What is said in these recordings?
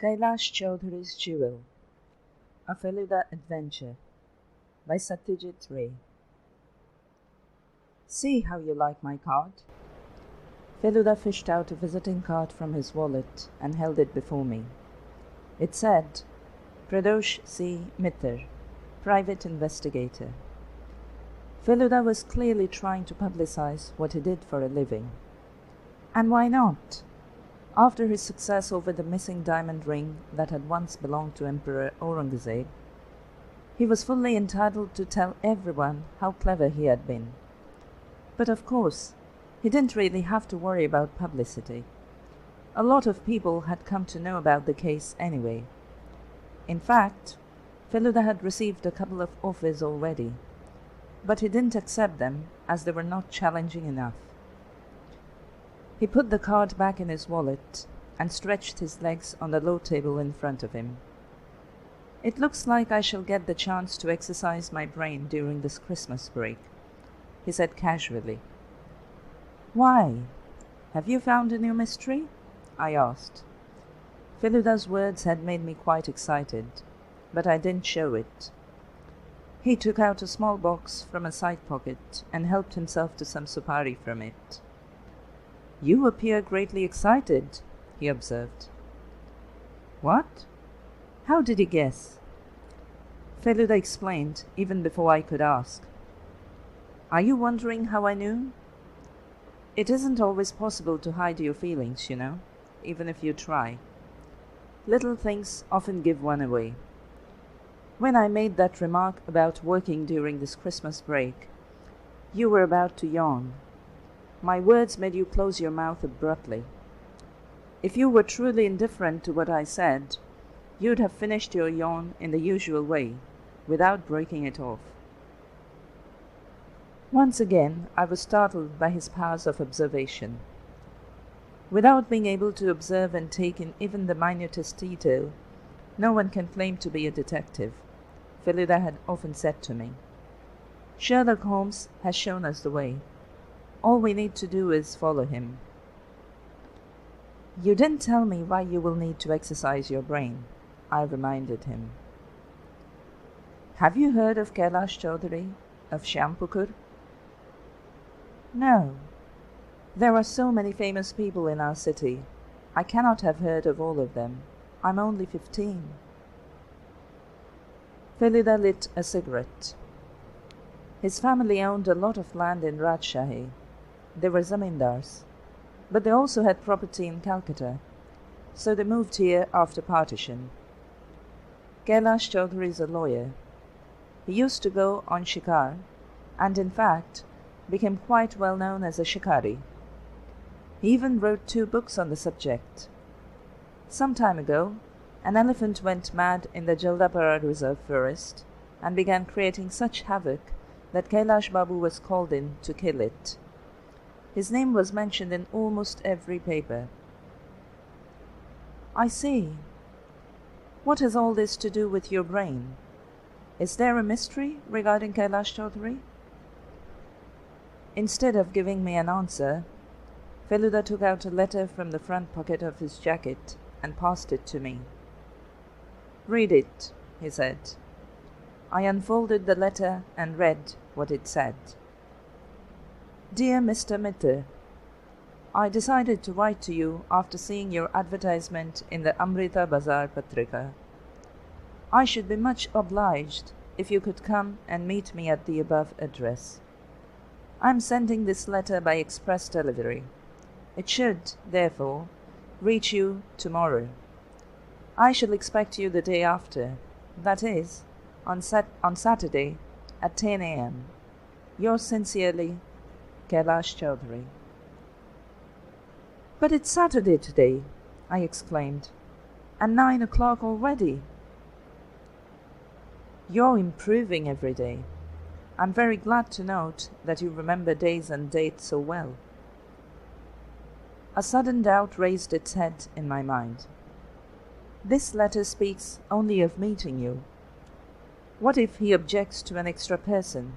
Kailash Chowdhury's Jewel, A Feluda Adventure by Satyajit Ray. See how you like my card? Feluda fished out a visiting card from his wallet and held it before me. It said, Pradosh C. Mitter, Private Investigator. Feluda was clearly trying to publicize what he did for a living. And why not? After his success over the missing diamond ring that had once belonged to Emperor Aurangzeb, he was fully entitled to tell everyone how clever he had been. But of course, he didn't really have to worry about publicity. A lot of people had come to know about the case anyway. In fact, Feluda had received a couple of offers already, but he didn't accept them as they were not challenging enough. He put the card back in his wallet and stretched his legs on the low table in front of him. It looks like I shall get the chance to exercise my brain during this Christmas break, he said casually. Why? Have you found a new mystery? I asked. Feluda's words had made me quite excited, but I didn't show it. He took out a small box from a side pocket and helped himself to some supari from it. You appear greatly excited, he observed. What? How did he guess? Feluda explained, even before I could ask. Are you wondering how I knew? It isn't always possible to hide your feelings, you know, even if you try. Little things often give one away. When I made that remark about working during this Christmas break, you were about to yawn. My words made you close your mouth abruptly. If you were truly indifferent to what I said, you'd have finished your yawn in the usual way, without breaking it off. Once again, I was startled by his powers of observation. Without being able to observe and take in even the minutest detail, no one can claim to be a detective, Feluda had often said to me. Sherlock Holmes has shown us the way. All we need to do is follow him. You didn't tell me why you will need to exercise your brain, I reminded him. Have you heard of Kailash Chowdhury, of Shyampukur? No. There are so many famous people in our city. I cannot have heard of all of them. I'm only 15. Feluda lit a cigarette. His family owned a lot of land in Rajshahi. They were zamindars, but they also had property in Calcutta, so they moved here after partition. Kailash Chowdhury is a lawyer. He used to go on shikar, and in fact became quite well known as a shikari. He even wrote 2 books on the subject. Some time ago, an elephant went mad in the Jaldapara Reserve forest and began creating such havoc that Kailash Babu was called in to kill it. His name was mentioned in almost every paper. I see. What has all this to do with your brain? Is there a mystery regarding Kailash Chowdhury? Instead of giving me an answer, Feluda took out a letter from the front pocket of his jacket and passed it to me. Read it, he said. I unfolded the letter and read what it said. Dear Mr. Mitter, I decided to write to you after seeing your advertisement in the Amrita Bazar Patrika. I should be much obliged if you could come and meet me at the above address. I am sending this letter by express delivery. It should, therefore, reach you tomorrow. I shall expect you the day after, that is, on Saturday at 10 a.m. Yours sincerely, Kailash Chowdhury. But it's Saturday today, I exclaimed, and 9 o'clock already. You're improving every day. I'm very glad to note that you remember days and dates so well. A sudden doubt raised its head in my mind. This letter speaks only of meeting you. What if he objects to an extra person?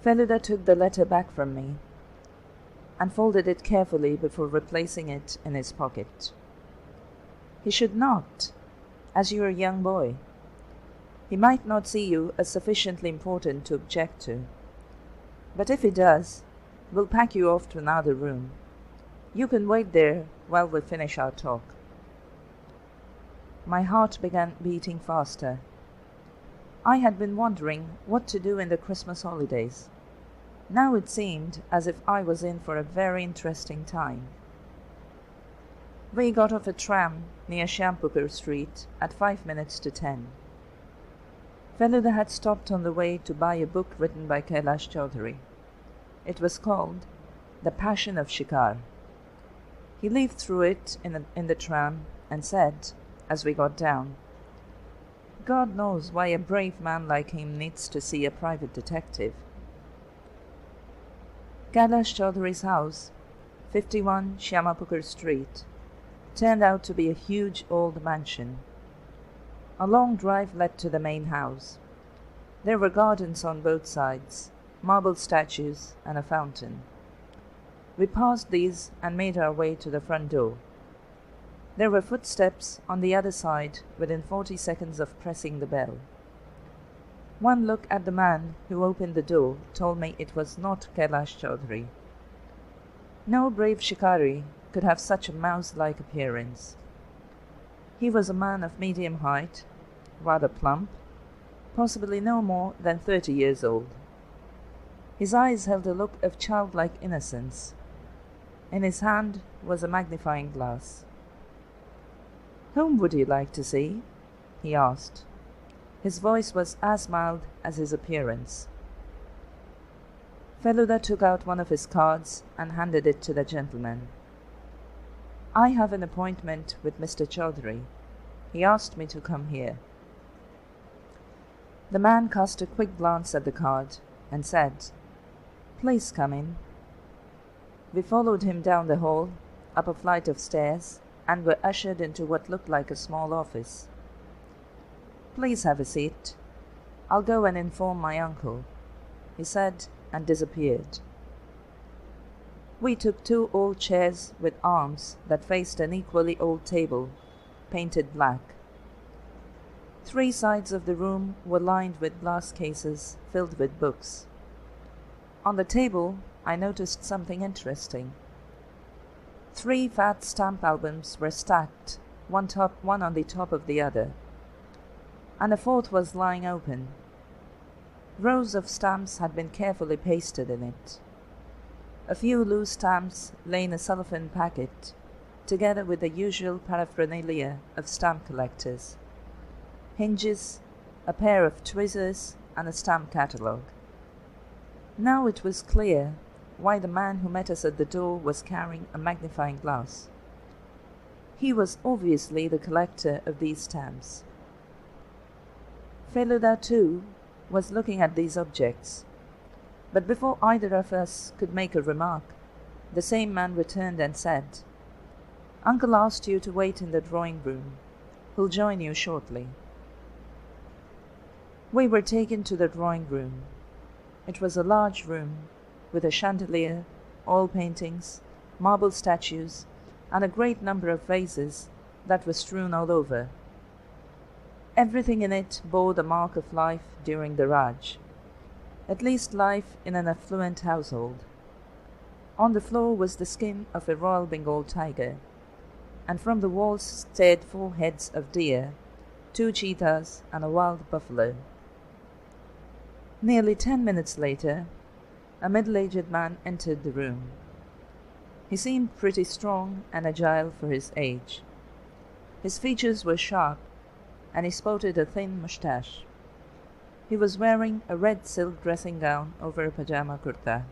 Feluda took the letter back from me and folded it carefully before replacing it in his pocket. He should not, as you are a young boy. He might not see you as sufficiently important to object to. But if he does, we'll pack you off to another room. You can wait there while we finish our talk." My heart began beating faster. I had been wondering what to do in the Christmas holidays. Now it seemed as if I was in for a very interesting time. We got off a tram near Shampooker Street at 5 minutes to 10. Feluda had stopped on the way to buy a book written by Kailash Chowdhury. It was called The Passion of Shikar. He leafed through it in the tram and said, as we got down, "God knows why a brave man like him needs to see a private detective." Kailash Chowdhury's house, 51 Shampooker Street, turned out to be a huge old mansion. A long drive led to the main house. There were gardens on both sides, marble statues, and a fountain. We passed these and made our way to the front door. There were footsteps on the other side within 40 seconds of pressing the bell. One look at the man who opened the door told me it was not Kailash Chowdhury. No brave shikari could have such a mouse-like appearance. He was a man of medium height, rather plump, possibly no more than 30 years old. His eyes held a look of childlike innocence. In his hand was a magnifying glass. "Whom would you like to see?" he asked. His voice was as mild as his appearance. Feluda took out one of his cards and handed it to the gentleman. "I have an appointment with Mr. Chowdhury. He asked me to come here." The man cast a quick glance at the card and said, "Please come in." We followed him down the hall, up a flight of stairs, and were ushered into what looked like a small office. "Please have a seat. I'll go and inform my uncle," he said, and disappeared. We took 2 old chairs with arms that faced an equally old table, painted black. 3 sides of the room were lined with glass cases filled with books. On the table, I noticed something interesting. 3 fat stamp albums were stacked, one on the top of the other, and a 4th was lying open. Rows of stamps had been carefully pasted in it. A few loose stamps lay in a cellophane packet, together with the usual paraphernalia of stamp collectors: hinges, a pair of tweezers, and a stamp catalogue. Now it was clear why the man who met us at the door was carrying a magnifying glass. He was obviously the collector of these stamps. Feluda, too, was looking at these objects, but before either of us could make a remark, the same man returned and said, "Uncle asked you to wait in the drawing room. He'll join you shortly." We were taken to the drawing room. It was a large room, with a chandelier, oil paintings, marble statues, and a great number of vases that were strewn all over. Everything in it bore the mark of life during the Raj, at least life in an affluent household. On the floor was the skin of a Royal Bengal tiger, and from the walls stared 4 heads of deer, 2 cheetahs, and a wild buffalo. Nearly 10 minutes later, a middle-aged man entered the room. He seemed pretty strong and agile for his age. His features were sharp, and he sported a thin moustache. He was wearing a red silk dressing gown over a pajama kurta.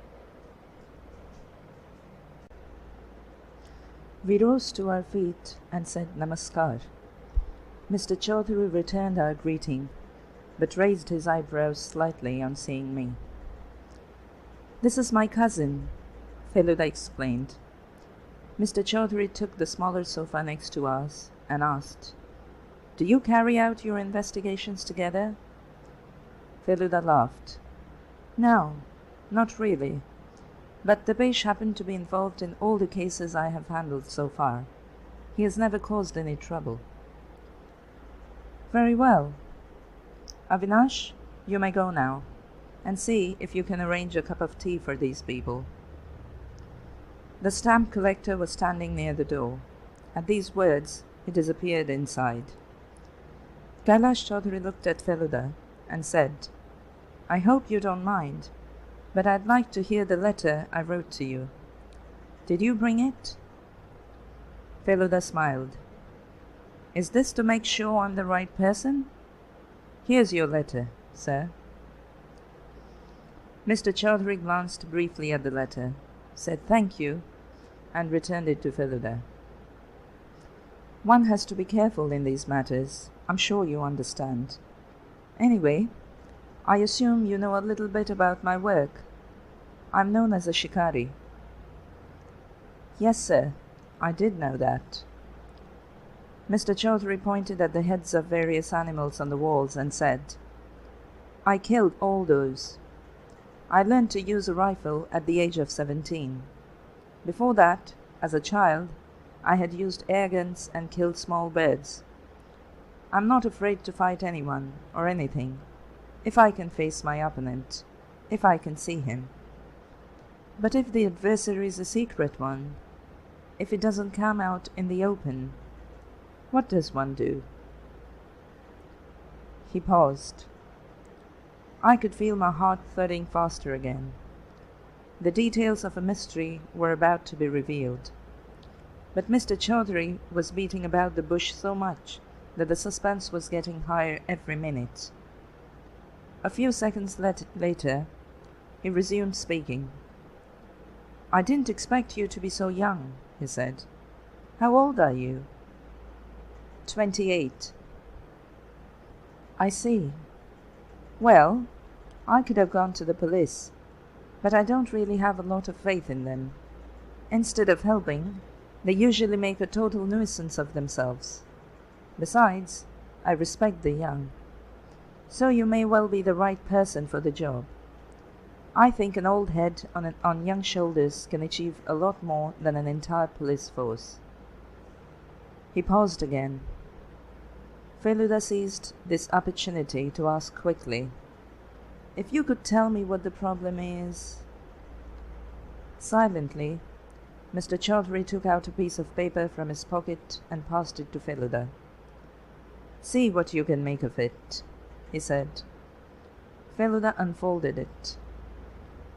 We rose to our feet and said namaskar. Mr. Chowdhury returned our greeting, but raised his eyebrows slightly on seeing me. "This is my cousin," Feluda explained. Mr. Chowdhury took the smaller sofa next to us and asked, "Do you carry out your investigations together?" Feluda laughed. "No, not really, but the Peish happened to be involved in all the cases I have handled so far. He has never caused any trouble." "Very well. Avinash, you may go now, and see if you can arrange a cup of tea for these people." The stamp collector was standing near the door. At these words, he disappeared inside. Kailash Chowdhury looked at Feluda and said, "I hope you don't mind, but I'd like to hear the letter I wrote to you. Did you bring it?" Feluda smiled. "Is this to make sure I'm the right person? Here's your letter, sir." Mr. Chowdhury glanced briefly at the letter, said thank you, and returned it to Feluda. "One has to be careful in these matters. I'm sure you understand. Anyway, I assume you know a little bit about my work. I'm known as a shikari." "Yes, sir, I did know that." Mr. Chowdhury pointed at the heads of various animals on the walls and said, "I killed all those. I learned to use a rifle at the age of 17. Before that, as a child, I had used air guns and killed small birds. I'm not afraid to fight anyone or anything, if I can face my opponent, if I can see him. But if the adversary is a secret one, if it doesn't come out in the open, what does one do?" He paused. I could feel my heart thudding faster again. The details of a mystery were about to be revealed. But Mr. Chowdhury was beating about the bush so much that the suspense was getting higher every minute. A few seconds later, he resumed speaking. "I didn't expect you to be so young," he said. "How old are you?" 28. "I see. Well, I could have gone to the police, but I don't really have a lot of faith in them. Instead of helping, they usually make a total nuisance of themselves. Besides, I respect the young. So you may well be the right person for the job. I think an old head on young shoulders can achieve a lot more than an entire police force." He paused again. Feluda seized this opportunity to ask quickly, "If you could tell me what the problem is?" Silently, Mr. Chowdhury took out a piece of paper from his pocket and passed it to Feluda. "See what you can make of it," he said. Feluda unfolded it.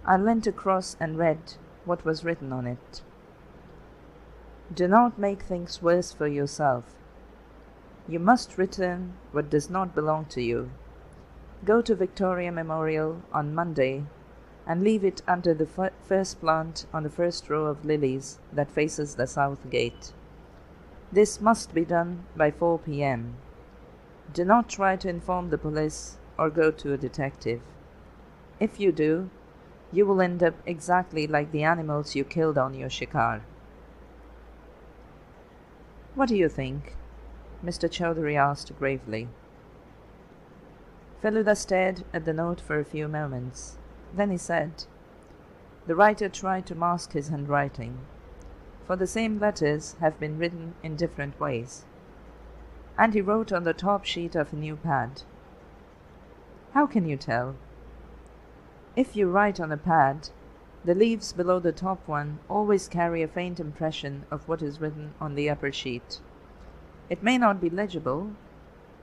I leant across and read what was written on it. "Do not make things worse for yourself. You must return what does not belong to you. Go to Victoria Memorial on Monday and leave it under the first plant on the first row of lilies that faces the south gate. This must be done by 4 p.m. Do not try to inform the police or go to a detective. If you do, you will end up exactly like the animals you killed on your shikar." "What do you think?" Mr. Chowdhury asked gravely. Feluda stared at the note for a few moments. Then he said, "The writer tried to mask his handwriting, for the same letters have been written in different ways. And he wrote on the top sheet of a new pad." "How can you tell?" "If you write on a pad, the leaves below the top one always carry a faint impression of what is written on the upper sheet. It may not be legible,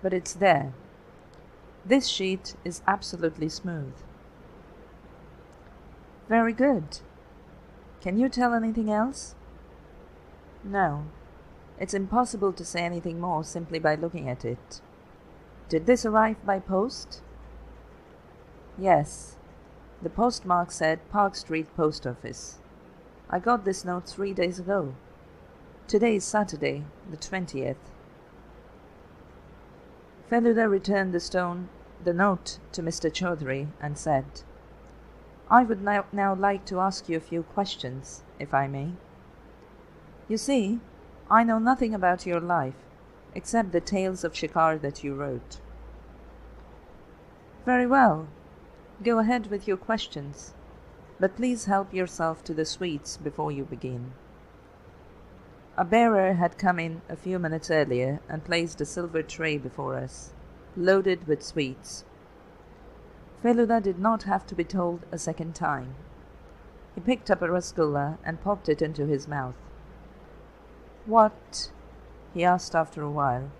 but it's there. This sheet is absolutely smooth." "Very good. Can you tell anything else?" "No. It's impossible to say anything more simply by looking at it. Did this arrive by post?" "Yes. The postmark said Park Street Post Office. I got this note 3 days ago. Today is Saturday, the 20th. Feluda returned the note to Mr. Chowdhury and said, "I would now like to ask you a few questions, if I may. You see, I know nothing about your life, except the tales of shikar that you wrote." "Very well. Go ahead with your questions, but please help yourself to the sweets before you begin." A bearer had come in a few minutes earlier and placed a silver tray before us, loaded with sweets. Feluda did not have to be told a second time. He picked up a rasgulla and popped it into his mouth. "What," he asked after a while,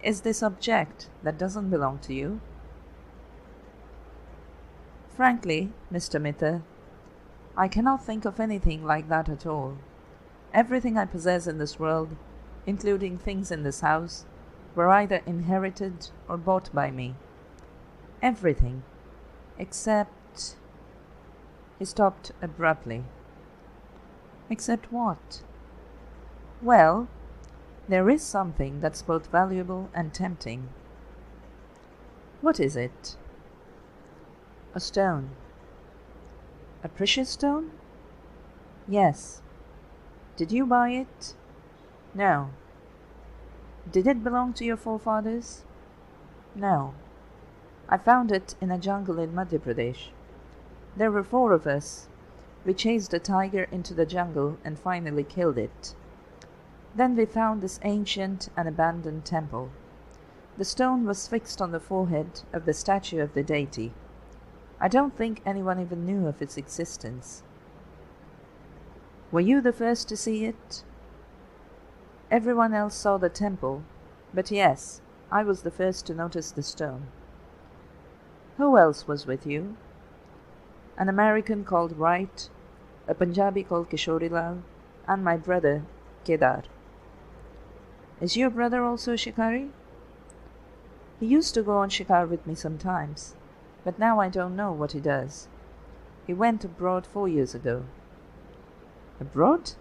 "is this object that doesn't belong to you?" "Frankly, Mr. Mither, I cannot think of anything like that at all. Everything I possess in this world, including things in this house, were either inherited or bought by me. Everything, except—" He stopped abruptly. "Except what?" "Well, there is something that's both valuable and tempting." "What is it?" "A stone." "A precious stone?" "Yes." "Did you buy it?" "No." "Did it belong to your forefathers?" "No. I found it in a jungle in Madhya Pradesh. There were 4 of us. We chased a tiger into the jungle and finally killed it. Then we found this ancient and abandoned temple. The stone was fixed on the forehead of the statue of the deity. I don't think anyone even knew of its existence." "Were you the first to see it?" "Everyone else saw the temple, but yes, I was the first to notice the stone." "Who else was with you?" "An American called Wright, a Punjabi called Kishorilal, and my brother, Kedar." "Is your brother also a shikari?" "He used to go on shikar with me sometimes, but now I don't know what he does. He went abroad 4 years ago." "Abroad?"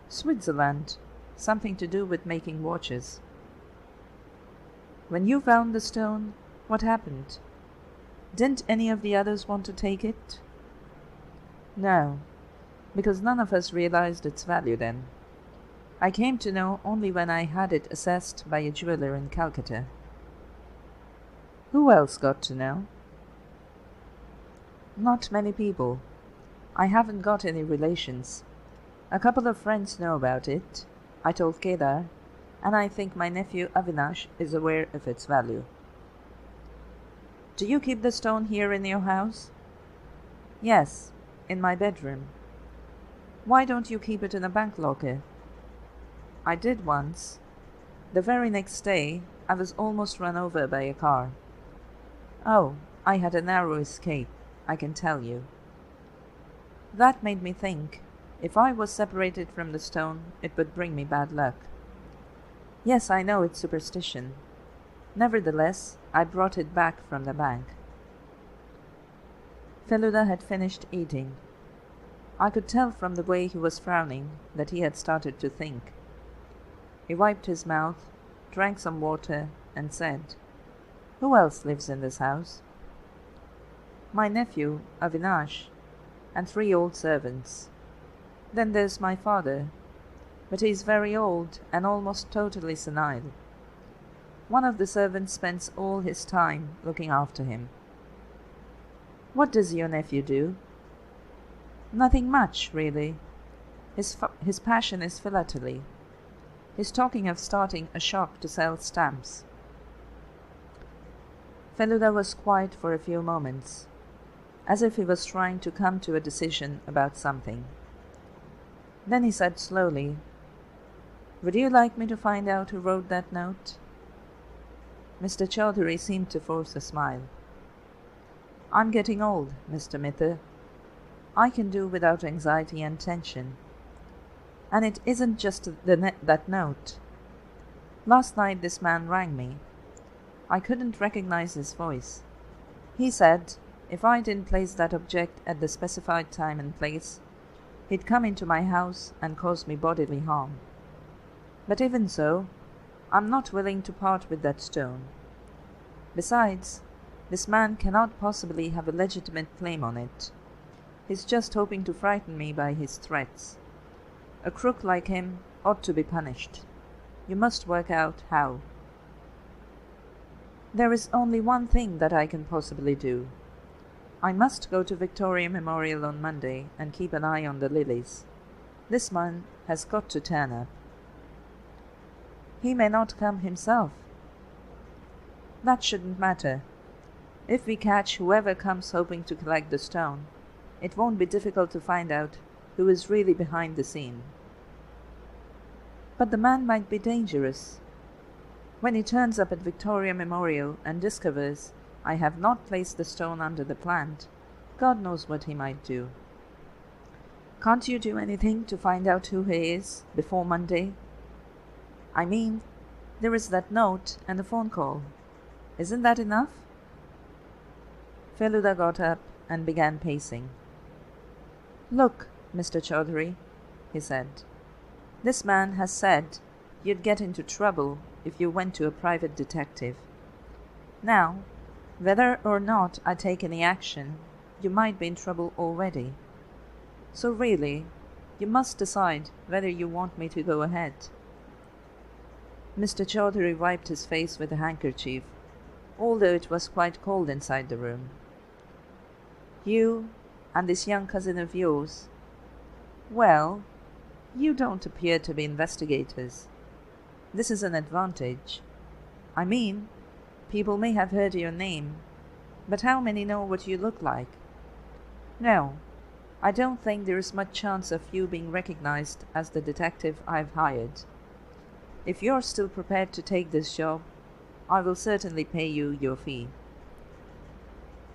"Switzerland. Something to do with making watches." "When you found the stone, what happened? Didn't any of the others want to take it?" "No, because none of us realized its value then. I came to know only when I had it assessed by a jeweler in Calcutta." "Who else got to know?" "Not many people. I haven't got any relations. A couple of friends know about it. I told Kedar, and I think my nephew Avinash is aware of its value." "Do you keep the stone here in your house?" "Yes, in my bedroom." "Why don't you keep it in a bank locker?" "I did once. The very next day I was almost run over by a car." "Oh, I had a narrow escape, I can tell you." That made me think, if I was separated from the stone, it would bring me bad luck. Yes, I know it's superstition. Nevertheless, I brought it back from the bank. Feluda had finished eating. I could tell from the way he was frowning that he had started to think. He wiped his mouth, drank some water, and said, "Who else lives in this house?" "My nephew, Avinash, and 3 old servants. Then there's my father, but he's very old and almost totally senile. One of the servants spends all his time looking after him." "What does your nephew do?" "Nothing much, really. His passion is philately. He's talking of starting a shop to sell stamps." Feluda was quiet for a few moments, as if he was trying to come to a decision about something. Then he said slowly, "Would you like me to find out who wrote that note?" Mr. Chowdhury seemed to force a smile. "I'm getting old, Mr. Mither. I can do without anxiety and tension. And it isn't just that note. Last night this man rang me. I couldn't recognize his voice. He said if I didn't place that object at the specified time and place, he'd come into my house and cause me bodily harm. But even so, I'm not willing to part with that stone. Besides, this man cannot possibly have a legitimate claim on it. He's just hoping to frighten me by his threats. A crook like him ought to be punished. You must work out how." "There is only one thing that I can possibly do. I must go to Victoria Memorial on Monday and keep an eye on the lilies. This man has got to turn up. He may not come himself. That shouldn't matter. If we catch whoever comes hoping to collect the stone, it won't be difficult to find out who is really behind the scene. But the man might be dangerous. When he turns up at Victoria Memorial and discovers I have not placed the stone under the plant, God knows what he might do. Can't you do anything to find out who he is before Monday? I mean, there is that note and a phone call. Isn't that enough? Feluda got up and began pacing. Look, Mr. Chowdhury, he said, this man has said you'd get into trouble if you went to a private detective. Now, whether or not I take any action, you might be in trouble already. So really, you must decide whether you want me to go ahead. Mr. Chowdhury wiped his face with a handkerchief, although it was quite cold inside the room. You and this young cousin of yours, well, you don't appear to be investigators. This is an advantage. I mean, people may have heard your name, but how many know what you look like? No, I don't think there is much chance of you being recognized as the detective I've hired. If you're still prepared to take this job, I will certainly pay you your fee.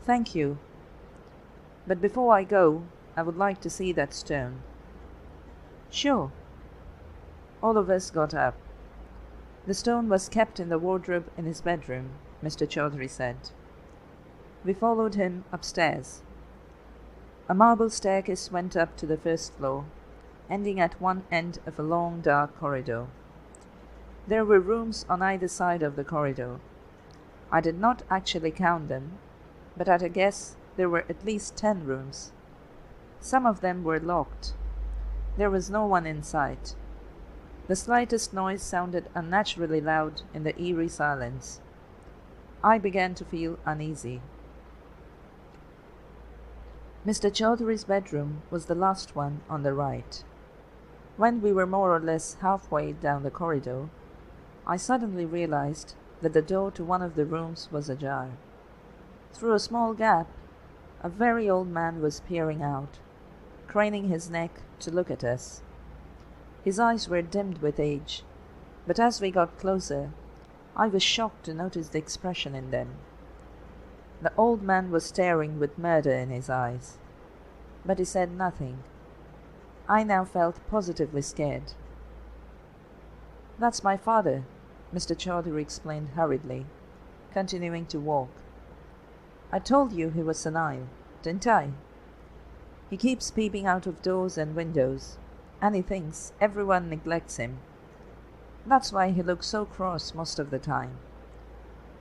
Thank you. But before I go, I would like to see that stone. Sure. All of us got up. The stone was kept in the wardrobe in his bedroom, Mr. Chowdhury said. We followed him upstairs. A marble staircase went up to the first floor, ending at one end of a long, dark corridor. There were rooms on either side of the corridor. I did not actually count them, but at a guess there were at least 10 rooms. Some of them were locked. There was no one in sight. The slightest noise sounded unnaturally loud in the eerie silence. I began to feel uneasy. Mr. Chowdhury's bedroom was the last one on the right. When we were more or less halfway down the corridor, I suddenly realized that the door to one of the rooms was ajar. Through a small gap, a very old man was peering out, craning his neck to look at us. His eyes were dimmed with age, but as we got closer, I was shocked to notice the expression in them. The old man was staring with murder in his eyes, but he said nothing. I now felt positively scared. That's my father, Mr. Chowdhury explained hurriedly, continuing to walk. I told you he was senile, didn't I? He keeps peeping out of doors and windows, and he thinks everyone neglects him. That's why he looks so cross most of the time.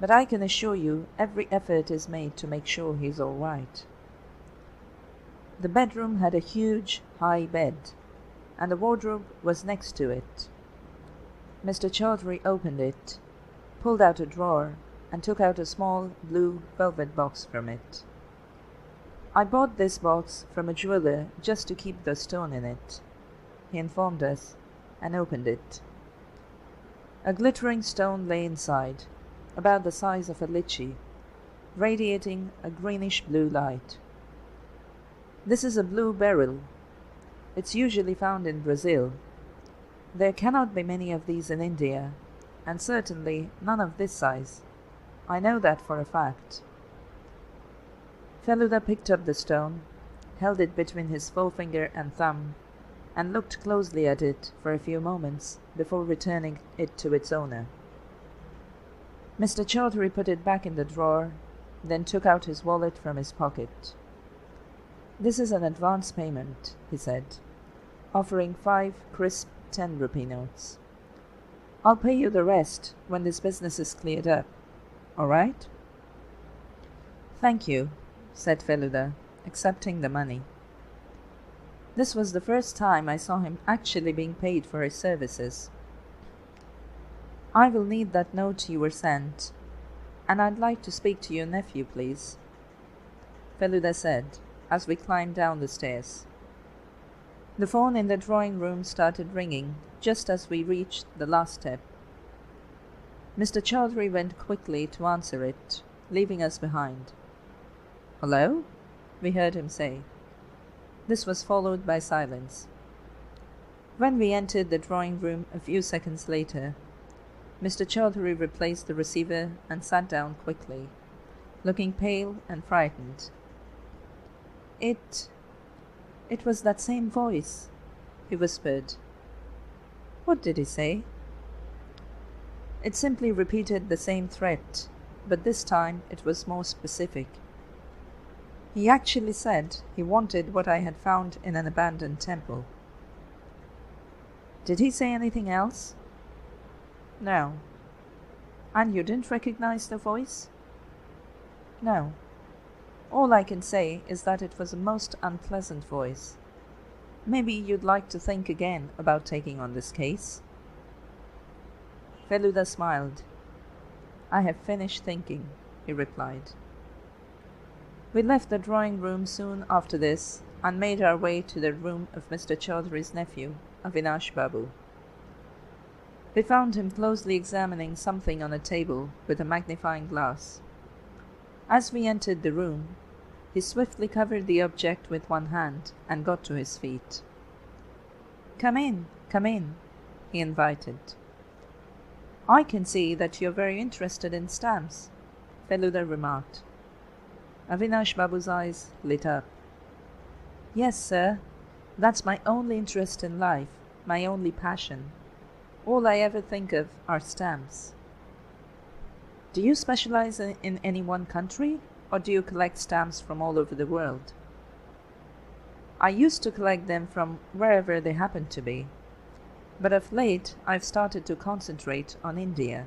But I can assure you every effort is made to make sure he's all right. The bedroom had a huge, high bed, and a wardrobe was next to it. Mr. Chowdhury opened it, pulled out a drawer, and took out a small blue velvet box from it. I bought this box from a jeweler just to keep the stone in it, he informed us, and opened it. A glittering stone lay inside, about the size of a lychee, radiating a greenish-blue light. This is a blue beryl. It's usually found in Brazil. There cannot be many of these in India, and certainly none of this size. I know that for a fact. Feluda picked up the stone, held it between his forefinger and thumb, and looked closely at it for a few moments before returning it to its owner. Mr. Chowdhury put it back in the drawer, then took out his wallet from his pocket. This is an advance payment, he said, offering 5 crisp 10-rupee notes. I'll pay you the rest when this business is cleared up. All right? Thank you, said Feluda, accepting the money. This was the first time I saw him actually being paid for his services. I will need that note you were sent, and I'd like to speak to your nephew, please, Feluda said, as we climbed down the stairs. The phone in the drawing room started ringing just as we reached the last step. Mr. Chowdhury went quickly to answer it, leaving us behind. "Hello?" we heard him say. This was followed by silence. When we entered the drawing room a few seconds later, Mr. Chowdhury replaced the receiver and sat down quickly, looking pale and frightened. It was that same voice," he whispered. "What did he say?" "It simply repeated the same threat, but this time it was more specific. He actually said he wanted what I had found in an abandoned temple." "Did he say anything else?" "No." "And you didn't recognize the voice?" "No. All I can say is that it was a most unpleasant voice. Maybe you'd like to think again about taking on this case." Feluda smiled. "I have finished thinking," he replied. We left the drawing room soon after this and made our way to the room of Mr. Chowdhury's nephew, Avinash Babu. We found him closely examining something on a table with a magnifying glass. As we entered the room, he swiftly covered the object with one hand and got to his feet. Come in," he invited. "I can see that you're very interested in stamps," Feluda remarked. Avinash Babu's eyes lit up. "Yes, sir. That's my only interest in life, my only passion. All I ever think of are stamps." "Do you specialize in any one country, or do you collect stamps from all over the world?" "I used to collect them from wherever they happened to be, but of late I've started to concentrate on India.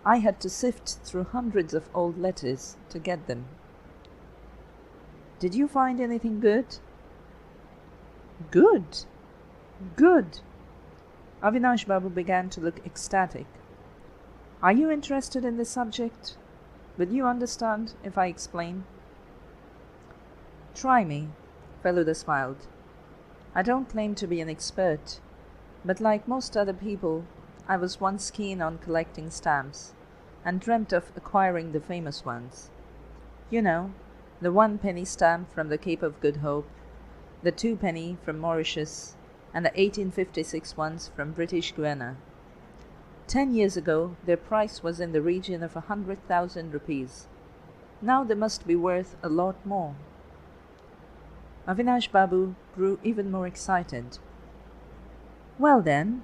I had to sift through hundreds of old letters to get them." "Did you find anything good?" Good! Good! Avinash Babu began to look ecstatic. "Are you interested in this subject? Will you understand if I explain?" "Try me," Feluda smiled. "I don't claim to be an expert, but like most other people, I was once keen on collecting stamps, and dreamt of acquiring the famous ones. You know, the 1-penny stamp from the Cape of Good Hope, the 2-penny from Mauritius, and the 1856 ones from British Guiana. 10 years ago, their price was in the region of 100,000 rupees. Now they must be worth a lot more." Avinash Babu grew even more excited. "Well then,"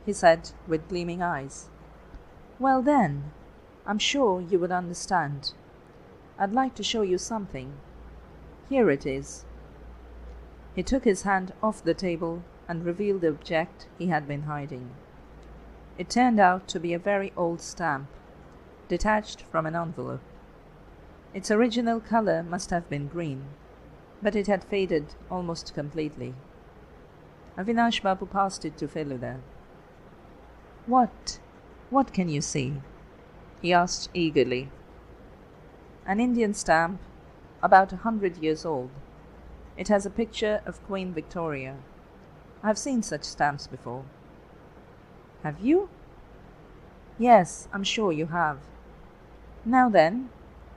he said with gleaming eyes. "Well then, I'm sure you would understand. I'd like to show you something. Here it is." He took his hand off the table and revealed the object he had been hiding. It turned out to be a very old stamp, detached from an envelope. Its original color must have been green, but it had faded almost completely. Avinash Babu passed it to Feluda. What can you see?" he asked eagerly. "An Indian stamp, about 100 years old. It has a picture of Queen Victoria. I've seen such stamps before." "Have you?" "Yes, I'm sure you have. Now then,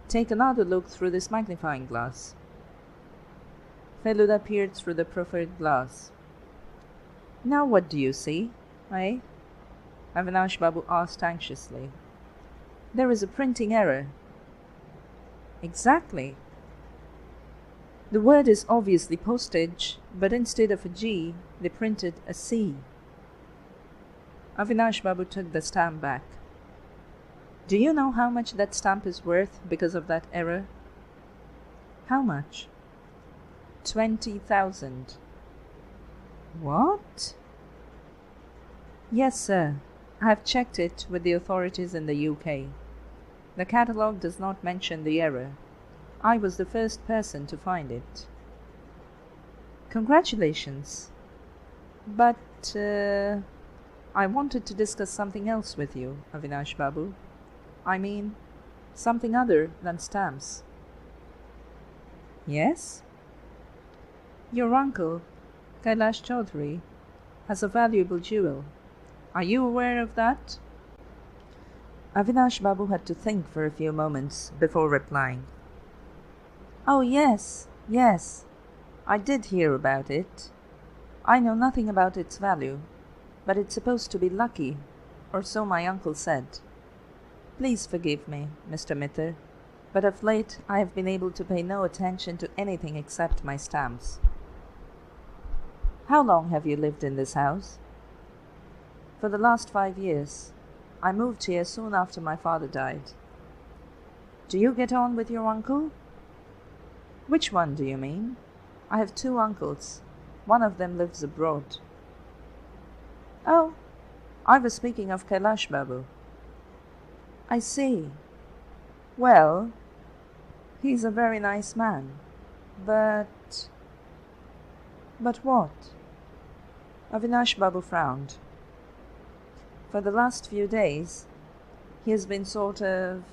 take another look through this magnifying glass." Feluda peered through the proffered glass. "Now what do you see, eh?" Avinash Babu asked anxiously. "There is a printing error." "Exactly. The word is obviously postage, but instead of a G, they printed a C." Avinash Babu took the stamp back. "Do you know how much that stamp is worth because of that error?" "How much?" 20,000. "What?" "Yes, sir. I have checked it with the authorities in the UK. The catalogue does not mention the error. I was the first person to find it." "Congratulations. But I wanted to discuss something else with you, Avinash Babu. I mean, something other than stamps." "Yes?" "Your uncle, Kailash Chowdhury, has a valuable jewel. Are you aware of that? Avinash Babu had to think for a few moments before replying. Oh, yes, yes. I did hear about it. I know nothing about its value, but it's supposed to be lucky, or so my uncle said. Please forgive me, Mr. Mitter, but of late I have been able to pay no attention to anything except my stamps. How long have you lived in this house? For the last 5 years. I moved here soon after my father died. Do you get on with your uncle? Which one do you mean? I have 2 uncles. One of them lives abroad. Oh, I was speaking of Kailash Babu. I see. Well, he's a very nice man, but... But what? Avinash Babu frowned. For the last few days, he has been sort of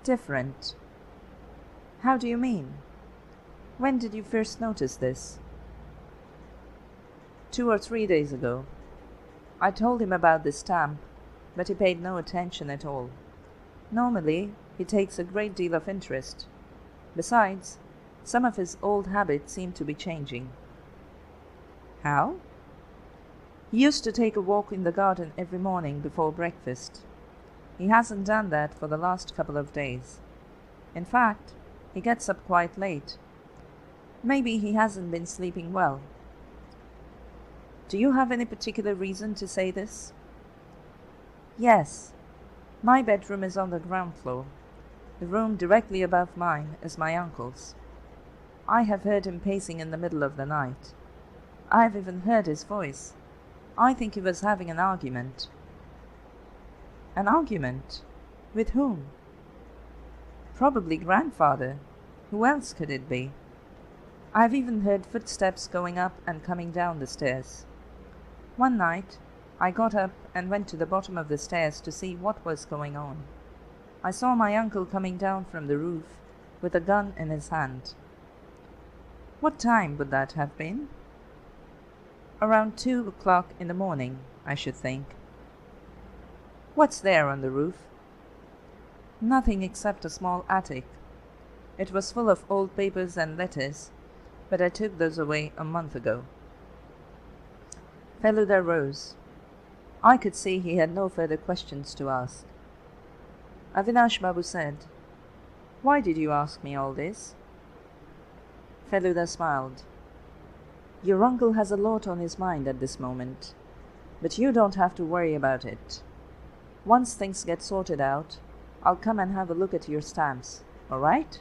different. How do you mean? When did you first notice this? 2 or 3 days ago. I told him about this stamp, but he paid no attention at all. Normally, he takes a great deal of interest. Besides, some of his old habits seem to be changing. How? He used to take a walk in the garden every morning before breakfast. He hasn't done that for the last couple of days. In fact, he gets up quite late. Maybe he hasn't been sleeping well. Do you have any particular reason to say this? Yes. My bedroom is on the ground floor. The room directly above mine is my uncle's. I have heard him pacing in the middle of the night. I have even heard his voice. I think he was having an argument. An argument? With whom? Probably grandfather. Who else could it be? I have even heard footsteps going up and coming down the stairs. One night, I got up and went to the bottom of the stairs to see what was going on. I saw my uncle coming down from the roof with a gun in his hand. What time would that have been? Around 2 o'clock in the morning, I should think. What's there on the roof? Nothing except a small attic. It was full of old papers and letters, but I took those away a month ago. Feluda rose. I could see he had no further questions to ask. Avinash Babu said, Why did you ask me all this? Feluda smiled. Your uncle has a lot on his mind at this moment, but you don't have to worry about it. Once things get sorted out, I'll come and have a look at your stamps, all right?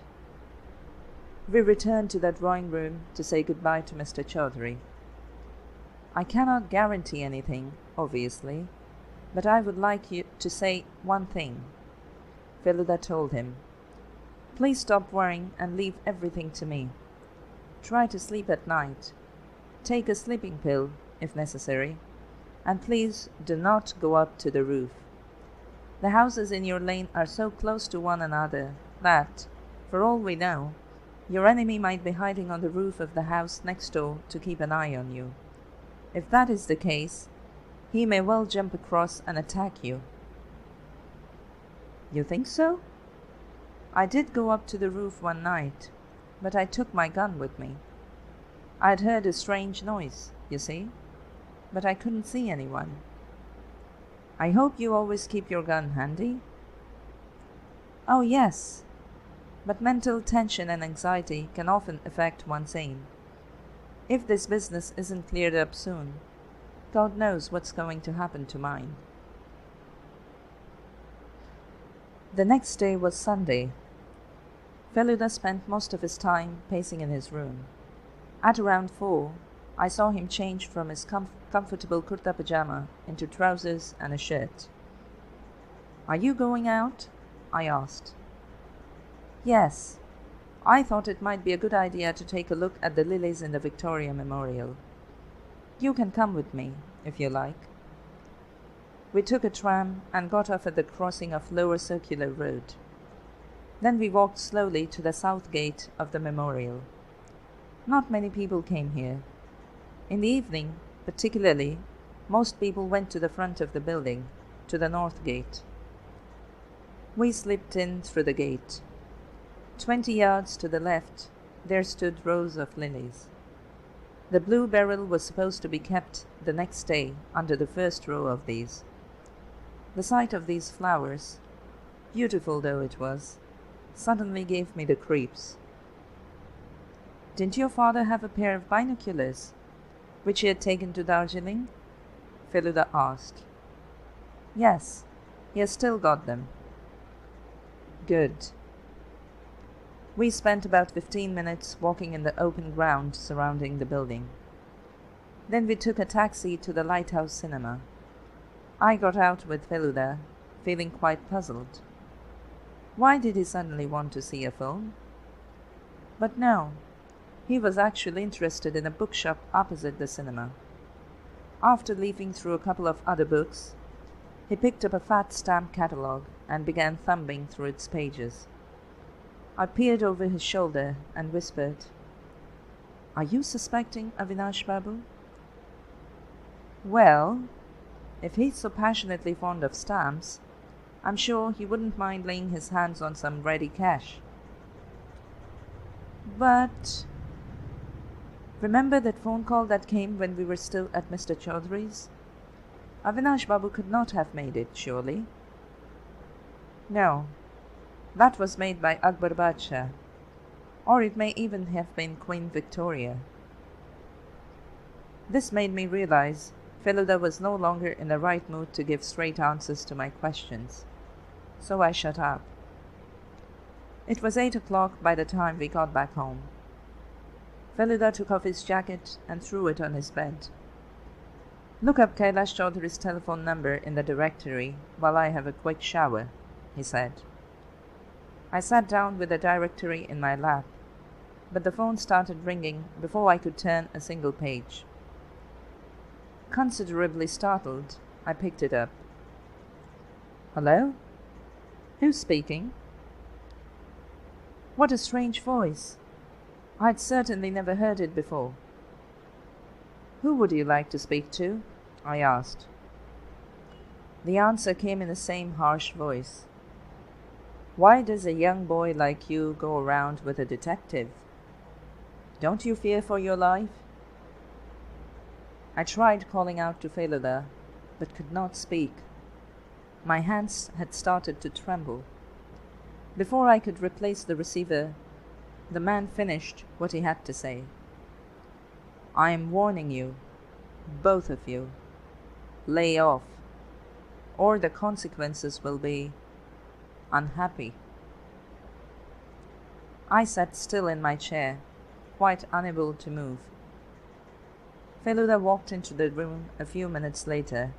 We returned to the drawing room to say goodbye to Mr. Chowdhury. I cannot guarantee anything, obviously, but I would like you to say one thing, Feluda told him. Please stop worrying and leave everything to me. Try to sleep at night. Take a sleeping pill, if necessary, and please do not go up to the roof. The houses in your lane are so close to one another that, for all we know, your enemy might be hiding on the roof of the house next door to keep an eye on you. If that is the case, he may well jump across and attack you. You think so? I did go up to the roof one night, but I took my gun with me. I had heard a strange noise, you see, but I couldn't see anyone. I hope you always keep your gun handy. Oh, yes, but mental tension and anxiety can often affect one's aim. If this business isn't cleared up soon, God knows what's going to happen to mine. The next day was Sunday. Feluda spent most of his time pacing in his room. At around 4, I saw him change from his comfortable kurta pajama into trousers and a shirt. Are you going out? I asked. Yes. I thought it might be a good idea to take a look at the lilies in the Victoria Memorial. You can come with me, if you like. We took a tram and got off at the crossing of Lower Circular Road. Then we walked slowly to the south gate of the memorial. Not many people came here. In the evening, particularly, most people went to the front of the building, to the north gate. We slipped in through the gate. 20 yards to the left, there stood rows of lilies. The blue beryl was supposed to be kept the next day under the first row of these. The sight of these flowers, beautiful though it was, suddenly gave me the creeps. "Didn't your father have a pair of binoculars, which he had taken to Darjeeling?" Feluda asked. "Yes, he has still got them." "Good." We spent about 15 minutes walking in the open ground surrounding the building. Then we took a taxi to the Lighthouse Cinema. I got out with Feluda, feeling quite puzzled. Why did he suddenly want to see a film? But no, he was actually interested in a bookshop opposite the cinema. After leafing through a couple of other books, he picked up a fat stamp catalogue and began thumbing through its pages. I peered over his shoulder and whispered, "Are you suspecting Avinash Babu?" "Well, if he's so passionately fond of stamps, I'm sure he wouldn't mind laying his hands on some ready cash." "But remember that phone call that came when we were still at Mr. Chowdhury's? Avinash Babu could not have made it, surely?" "No, that was made by Akbar Badshah, or it may even have been Queen Victoria." This made me realize Feluda was no longer in the right mood to give straight answers to my questions, so I shut up. It was 8 o'clock by the time we got back home. Feluda took off his jacket and threw it on his bed. "Look up Kailash Chowdhury's telephone number in the directory while I have a quick shower," he said. I sat down with the directory in my lap, but the phone started ringing before I could turn a single page. Considerably startled, I picked it up. "Hello? Who's speaking?" What a strange voice! I'd certainly never heard it before. "Who would you like to speak to?" I asked. The answer came in the same harsh voice. "Why does a young boy like you go around with a detective? Don't you fear for your life?" I tried calling out to Feluda, but could not speak. My hands had started to tremble. Before I could replace the receiver, the man finished what he had to say. "I am warning you, both of you. Lay off, or the consequences will be unhappy." I sat still in my chair, quite unable to move. Feluda walked into the room a few minutes later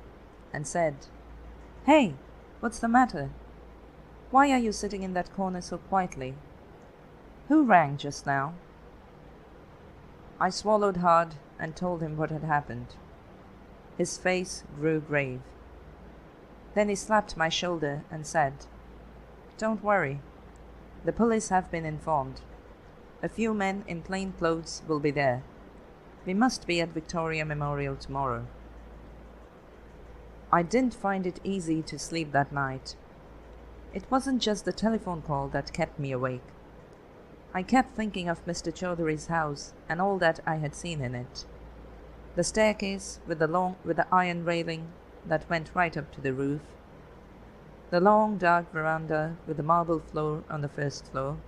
and said, "Hey, what's the matter? Why are you sitting in that corner so quietly? Who rang just now?" I swallowed hard and told him what had happened. His face grew grave. Then he slapped my shoulder and said, "Don't worry. The police have been informed. A few men in plain clothes will be there. We must be at Victoria Memorial tomorrow." I didn't find it easy to sleep that night. It wasn't just the telephone call that kept me awake. I kept thinking of Mr. Chowdhury's house and all that I had seen in it. The staircase with the iron railing that went right up to the roof. The long dark veranda with the marble floor on the first floor.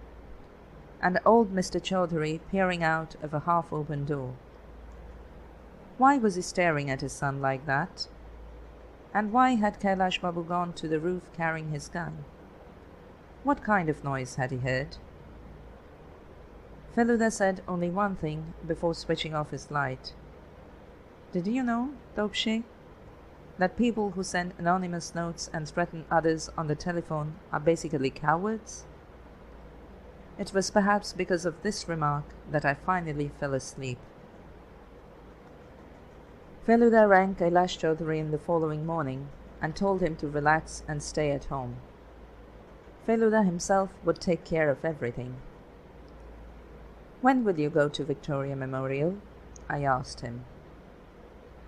And old Mr. Chowdhury peering out of a half-open door. Why was he staring at his son like that? And why had Kailash Babu gone to the roof carrying his gun? What kind of noise had he heard? Feluda said only one thing before switching off his light. "Did you know, Topshe, that people who send anonymous notes and threaten others on the telephone are basically cowards?" It was perhaps because of this remark that I finally fell asleep. Feluda rang Kailash Chowdhury in the following morning and told him to relax and stay at home. Feluda himself would take care of everything. "When will you go to Victoria Memorial?" I asked him.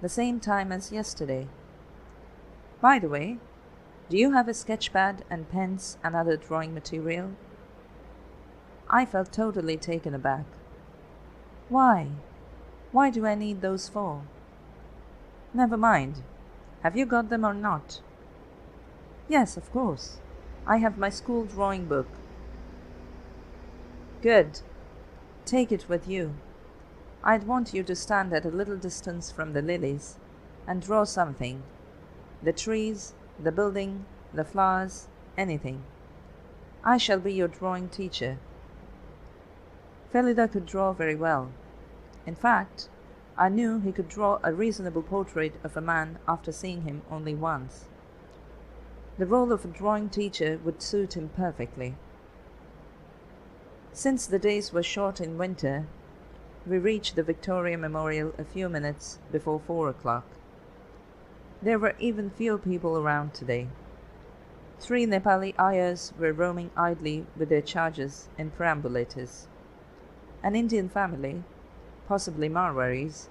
the same time as yesterday. By the way, do you have a sketchpad and pens and other drawing material? I felt totally taken aback. Why? Why do I need those for? Never mind. Have you got them or not? Yes, of course. I have my school drawing book. Good. Take it with you. I'd want you to stand at a little distance from the lilies and draw something. The trees, the building, the flowers, anything. I shall be your drawing teacher. Feluda could draw very well. In fact, I knew he could draw a reasonable portrait of a man after seeing him only once. The role of a drawing teacher would suit him perfectly. Since the days were short in winter, we reached the Victoria Memorial a few minutes before 4 o'clock. There were even fewer people around today. 3 Nepali ayahs were roaming idly with their charges in perambulators. An Indian family, possibly Marwaris,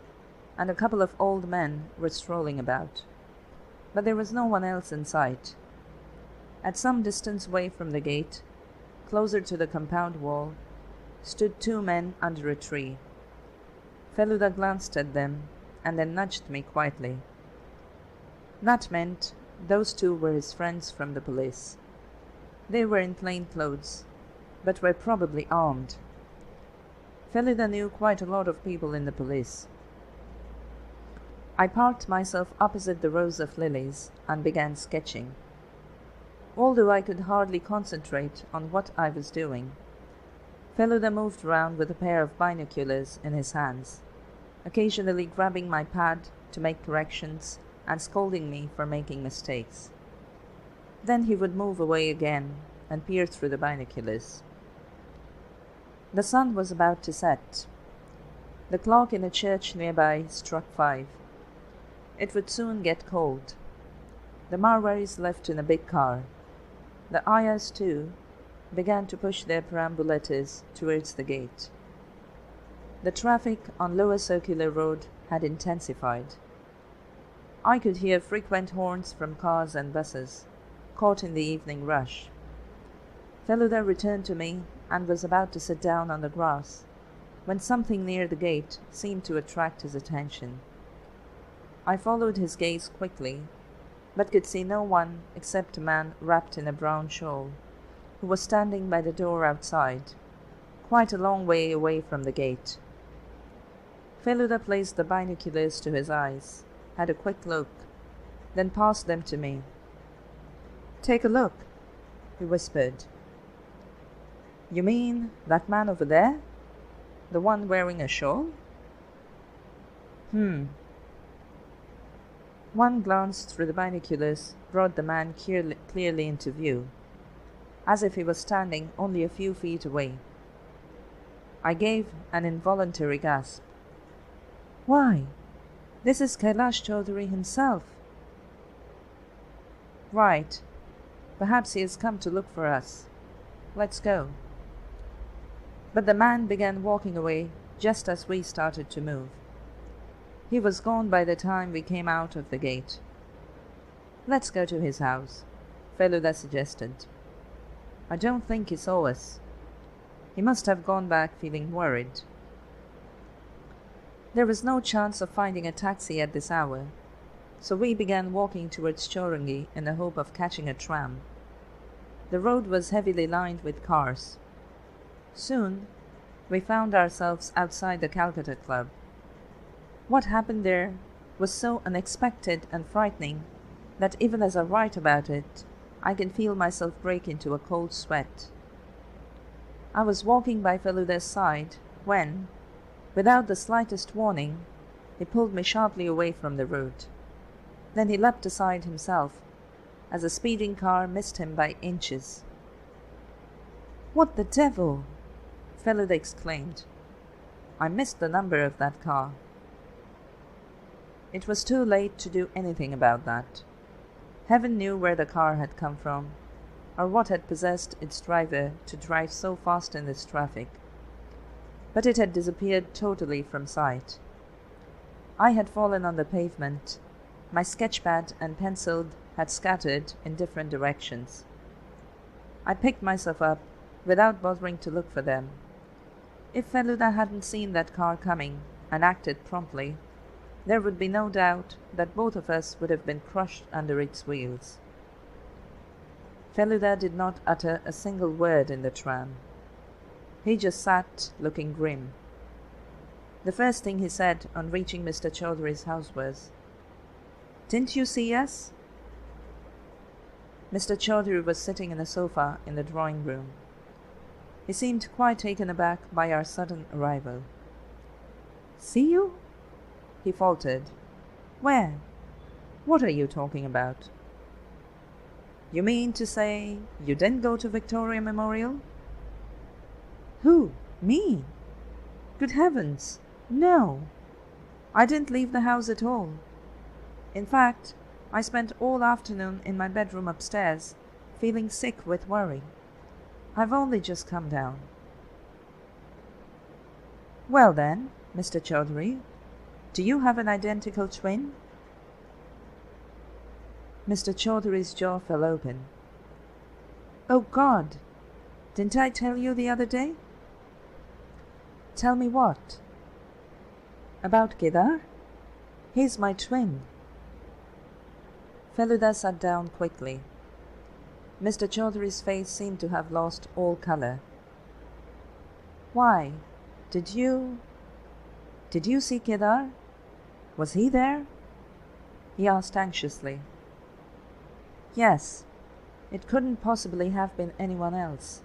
and a couple of old men were strolling about. But there was no one else in sight. At some distance away from the gate, closer to the compound wall, stood 2 men under a tree. Feluda glanced at them and then nudged me quietly. That meant those 2 were his friends from the police. They were in plain clothes, but were probably armed. Feluda knew quite a lot of people in the police. I parked myself opposite the rows of lilies and began sketching. Although I could hardly concentrate on what I was doing, Feluda moved around with a pair of binoculars in his hands, occasionally grabbing my pad to make corrections and scolding me for making mistakes. Then he would move away again and peer through the binoculars. The sun was about to set. The clock in a church nearby struck 5. It would soon get cold. The Marwaris left in a big car. The ayahs, too, began to push their perambulators towards the gate. The traffic on Lower Circular Road had intensified. I could hear frequent horns from cars and buses, caught in the evening rush. Feluda returned to me and was about to sit down on the grass when something near the gate seemed to attract his attention. I followed his gaze quickly, but could see no one except a man wrapped in a brown shawl, who was standing by the door outside, quite a long way away from the gate. Feluda placed the binoculars to his eyes, had a quick look, then passed them to me. "Take a look," he whispered. "You mean that man over there? The one wearing a shawl?" One glance through the binoculars brought the man clearly into view, as if he was standing only a few feet away. I gave an involuntary gasp. "Why, this is Kailash Chowdhury himself." "Right. Perhaps he has come to look for us. Let's go." But the man began walking away just as we started to move. He was gone by the time we came out of the gate. "Let's go to his house," Feluda suggested. "I don't think he saw us. He must have gone back feeling worried." There was no chance of finding a taxi at this hour, so we began walking towards Chowdhury in the hope of catching a tram. The road was heavily lined with cars. Soon, we found ourselves outside the Calcutta Club. What happened there was so unexpected and frightening that even as I write about it, I can feel myself break into a cold sweat. I was walking by Feluda's side when, without the slightest warning, he pulled me sharply away from the road. Then he leapt aside himself, as a speeding car missed him by inches. "What the devil!" Feluda exclaimed. "I missed the number of that car." It was too late to do anything about that. Heaven knew where the car had come from, or what had possessed its driver to drive so fast in this traffic. But it had disappeared totally from sight. I had fallen on the pavement. My sketchpad and pencil had scattered in different directions. I picked myself up without bothering to look for them. If Feluda hadn't seen that car coming and acted promptly, there would be no doubt that both of us would have been crushed under its wheels. Feluda did not utter a single word in the tram. He just sat, looking grim. The first thing he said on reaching Mr. Chowdhury's house was, "Didn't you see us?" Mr. Chowdhury was sitting in a sofa in the drawing room. He seemed quite taken aback by our sudden arrival. "See you?" he faltered. "Where? What are you talking about?" "You mean to say you didn't go to Victoria Memorial?" "Who? Me? Good heavens, no! I didn't leave the house at all. In fact, I spent all afternoon in my bedroom upstairs, feeling sick with worry. I've only just come down." "Well then, Mr. Chowdhury, do you have an identical twin?" Mr. Chowdhury's jaw fell open. "Oh God! Didn't I tell you the other day?" "Tell me what?" "About Kedar? He's my twin." Feluda sat down quickly. Mr. Chowdhury's face seemed to have lost all colour. "Why, did you see Kedar? Was he there?" he asked anxiously. "Yes. It couldn't possibly have been anyone else."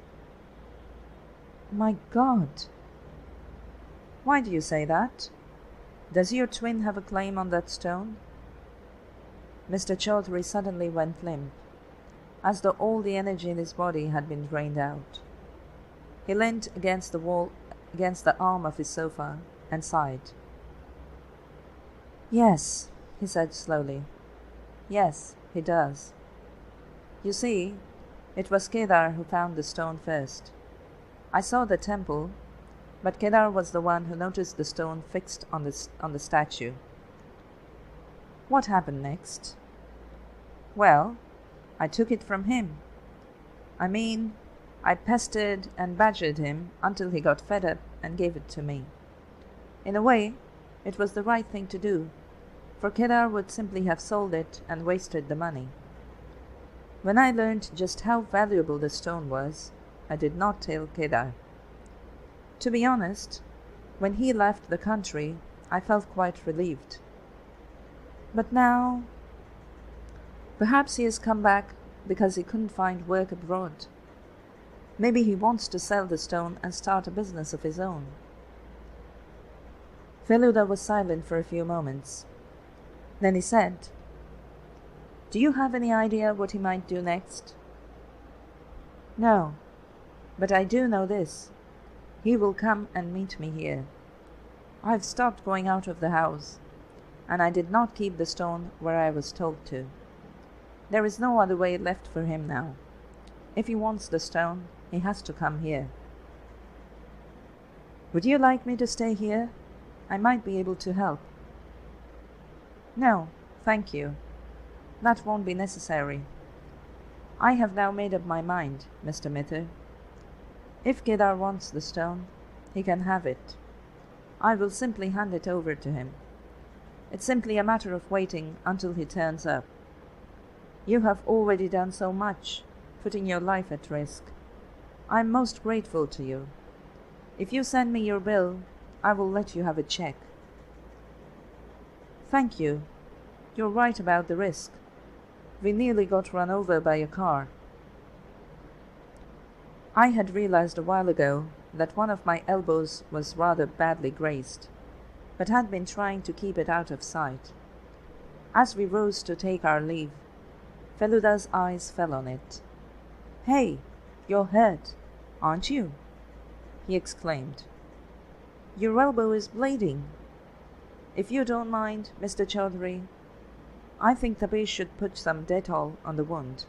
"My God! Why do you say that? Does your twin have a claim on that stone?" Mr. Chowdhury suddenly went limp, as though all the energy in his body had been drained out. He leaned against the wall, against the arm of his sofa, and sighed. "Yes," he said slowly. "Yes, he does. You see, it was Kedar who found the stone first. I saw the temple, but Kedar was the one who noticed the stone fixed on the statue." "What happened next?" "Well, I took it from him. I mean, I pestered and badgered him until he got fed up and gave it to me. In a way, it was the right thing to do, for Kedar would simply have sold it and wasted the money. When I learned just how valuable the stone was, I did not tell Kedar. To be honest, when he left the country, I felt quite relieved. But now, perhaps he has come back because he couldn't find work abroad. Maybe he wants to sell the stone and start a business of his own." Feluda was silent for a few moments. Then he said, "Do you have any idea what he might do next?" "No, but I do know this. He will come and meet me here. I've stopped going out of the house, and I did not keep the stone where I was told to. There is no other way left for him now. If he wants the stone, he has to come here." "Would you like me to stay here? I might be able to help." "No, thank you. That won't be necessary. I have now made up my mind, Mr. Mither. If Kedar wants the stone, he can have it. I will simply hand it over to him. It's simply a matter of waiting until he turns up. You have already done so much, putting your life at risk. I am most grateful to you. If you send me your bill, I will let you have a check." "Thank you. You're right about the risk. We nearly got run over by a car." I had realized a while ago that one of my elbows was rather badly grazed, but had been trying to keep it out of sight. As we rose to take our leave, Feluda's eyes fell on it. "Hey, you're hurt, aren't you?" he exclaimed. "Your elbow is bleeding. If you don't mind, Mr. Chowdhury, I think Tapesh should put some Dettol on the wound,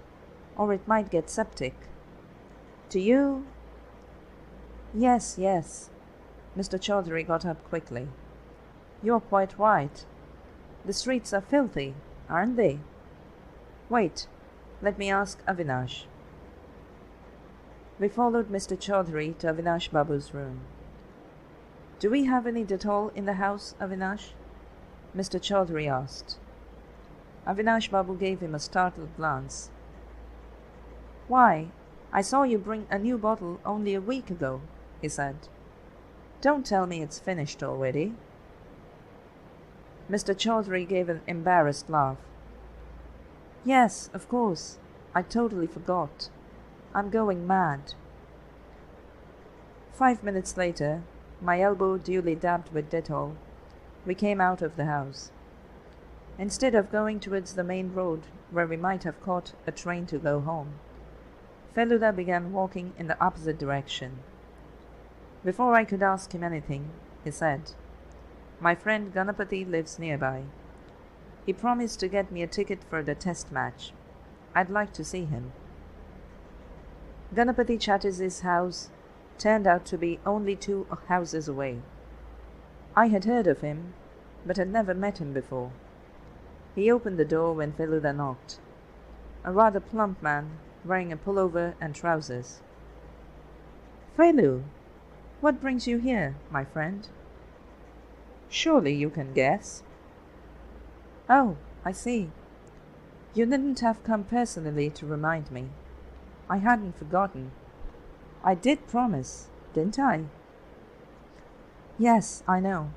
or it might get septic. Do you—" "Yes, yes." Mr. Chowdhury got up quickly. You're quite right. The streets are filthy, aren't they? Wait, let me ask Avinash. We followed Mr. Chowdhury to Avinash Babu's room. Do we have any Dettol in the house, Avinash? Mr. Chowdhury asked. Avinash Babu gave him a startled glance. Why, I saw you bring a new bottle only a week ago, he said. Don't tell me it's finished already. Mr. Chowdhury gave an embarrassed laugh. Yes, of course. I totally forgot. I'm going mad. 5 minutes later, my elbow duly dabbed with Dettol, we came out of the house. Instead of going towards the main road where we might have caught a train to go home, Feluda began walking in the opposite direction. Before I could ask him anything, he said, My friend Ganapati lives nearby. He promised to get me a ticket for the test match. I'd like to see him. Ganapati Chatterjee's house turned out to be only 2 houses away. I had heard of him, but had never met him before. He opened the door when Feluda knocked. A rather plump man, wearing a pullover and trousers. Felu, what brings you here, my friend? Surely you can guess. Oh, I see. You didn't have come personally to remind me. I hadn't forgotten. I did promise, didn't I? Yes, I know.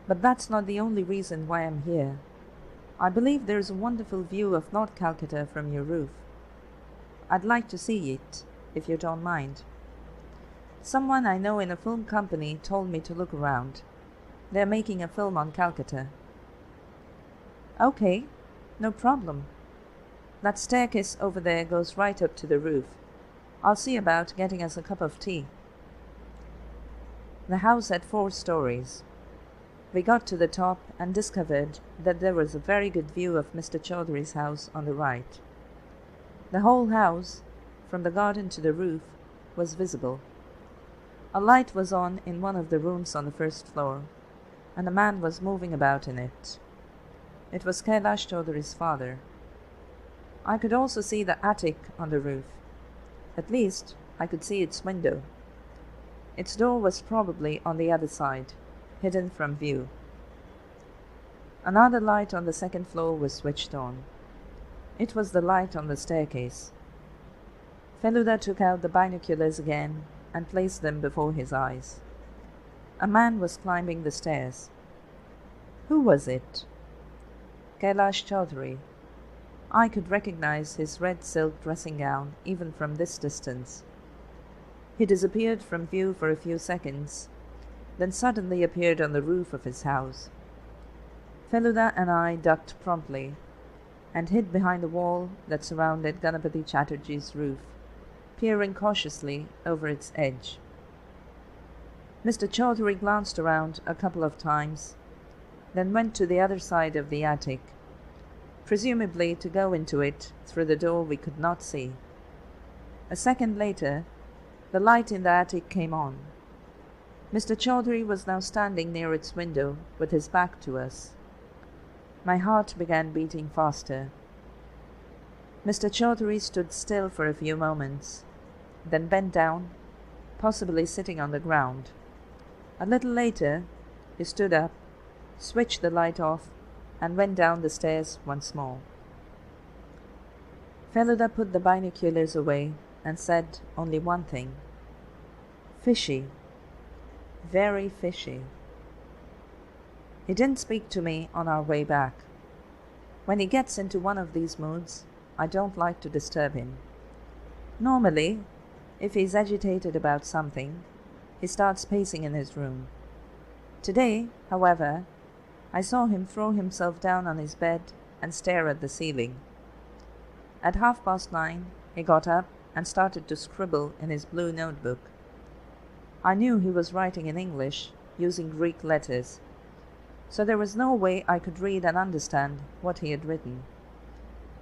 But that's not the only reason why I'm here. I believe there's a wonderful view of North Calcutta from your roof. I'd like to see it, if you don't mind. Someone I know in a film company told me to look around. They're making a film on Calcutta. Okay, no problem. That staircase over there goes right up to the roof. I'll see about getting us a cup of tea. The house had 4 stories. We got to the top and discovered that there was a very good view of Mr. Chowdhury's house on the right. The whole house, from the garden to the roof, was visible. A light was on in one of the rooms on the first floor, and a man was moving about in it. It was Kailash Chowdhury's father. I could also see the attic on the roof. At least, I could see its window. Its door was probably on the other side, hidden from view. Another light on the second floor was switched on. It was the light on the staircase. Feluda took out the binoculars again and placed them before his eyes. A man was climbing the stairs. Who was it? Kailash Chowdhury. I could recognize his red silk dressing gown even from this distance. He disappeared from view for a few seconds, then suddenly appeared on the roof of his house. Feluda and I ducked promptly and hid behind the wall that surrounded Ganapati Chatterjee's roof, peering cautiously over its edge. Mr. Chowdhury glanced around a couple of times, then went to the other side of the attic, presumably to go into it through the door we could not see. A second later, the light in the attic came on. Mr. Chowdhury was now standing near its window with his back to us. My heart began beating faster. Mr. Chowdhury stood still for a few moments, then bent down, possibly sitting on the ground. A little later, he stood up, switched the light off, and went down the stairs once more. Feluda put the binoculars away and said only one thing. Fishy. Very fishy. He didn't speak to me on our way back. When he gets into one of these moods, I don't like to disturb him. Normally, if he's agitated about something, he starts pacing in his room. Today, however, I saw him throw himself down on his bed and stare at the ceiling. At 9:30, he got up and started to scribble in his blue notebook. I knew he was writing in English, using Greek letters, so there was no way I could read and understand what he had written.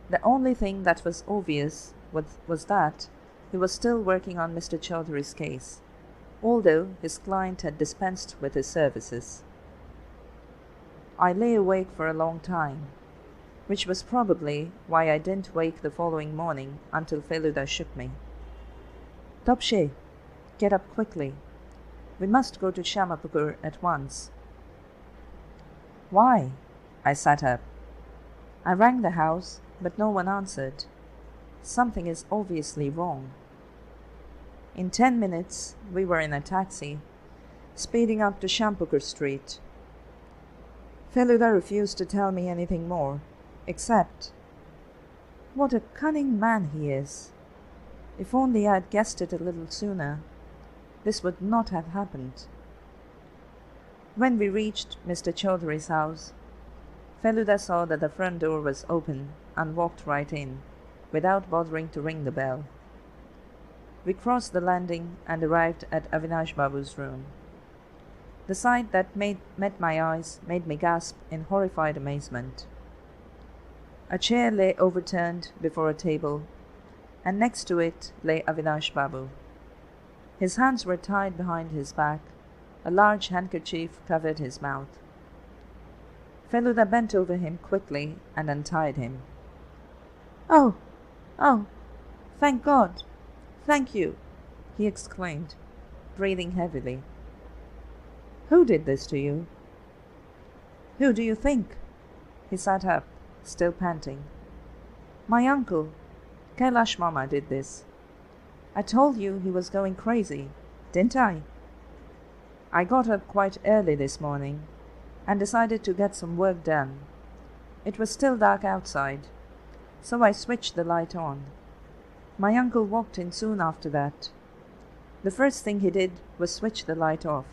The only thing that was obvious was that he was still working on Mr. Chowdhury's case, although his client had dispensed with his services. I lay awake for a long time, which was probably why I didn't wake the following morning until Feluda shook me. Topshe, get up quickly. We must go to Shamapukur at once. Why? I sat up. I rang the house, but no one answered. Something is obviously wrong. In 10 minutes, we were in a taxi, speeding up to Shamapukur Street. Feluda refused to tell me anything more, except, what a cunning man he is. If only I had guessed it a little sooner, this would not have happened. When we reached Mr. Chowdhury's house, Feluda saw that the front door was open and walked right in, without bothering to ring the bell. We crossed the landing and arrived at Avinash Babu's room. The sight that met my eyes made me gasp in horrified amazement. A chair lay overturned before a table, and next to it lay Avinash Babu. His hands were tied behind his back. A large handkerchief covered his mouth. Feluda bent over him quickly and untied him. Oh! Oh! Thank God! Thank you! He exclaimed, breathing heavily. Who did this to you? Who do you think? He sat up, still panting. My uncle, Kailash Mama, did this. I told you he was going crazy, didn't I? I got up quite early this morning and decided to get some work done. It was still dark outside, so I switched the light on. My uncle walked in soon after that. The first thing he did was switch the light off.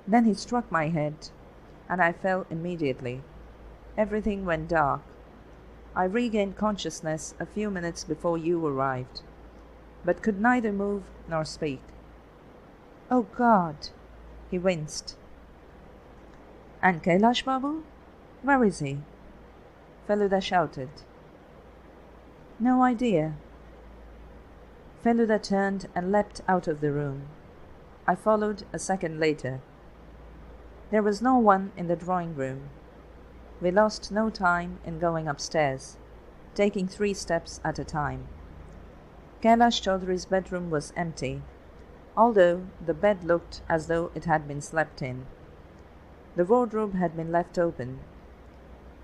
Then he struck my head, and I fell immediately. Everything went dark. I regained consciousness a few minutes before you arrived, but could neither move nor speak. Oh God! He winced. And Kailash Babu? Where is he? Feluda shouted. No idea. Feluda turned and leapt out of the room. I followed a second later. There was no one in the drawing room. We lost no time in going upstairs, taking 3 steps at a time. Kailash Chowdhury's bedroom was empty, although the bed looked as though it had been slept in. The wardrobe had been left open.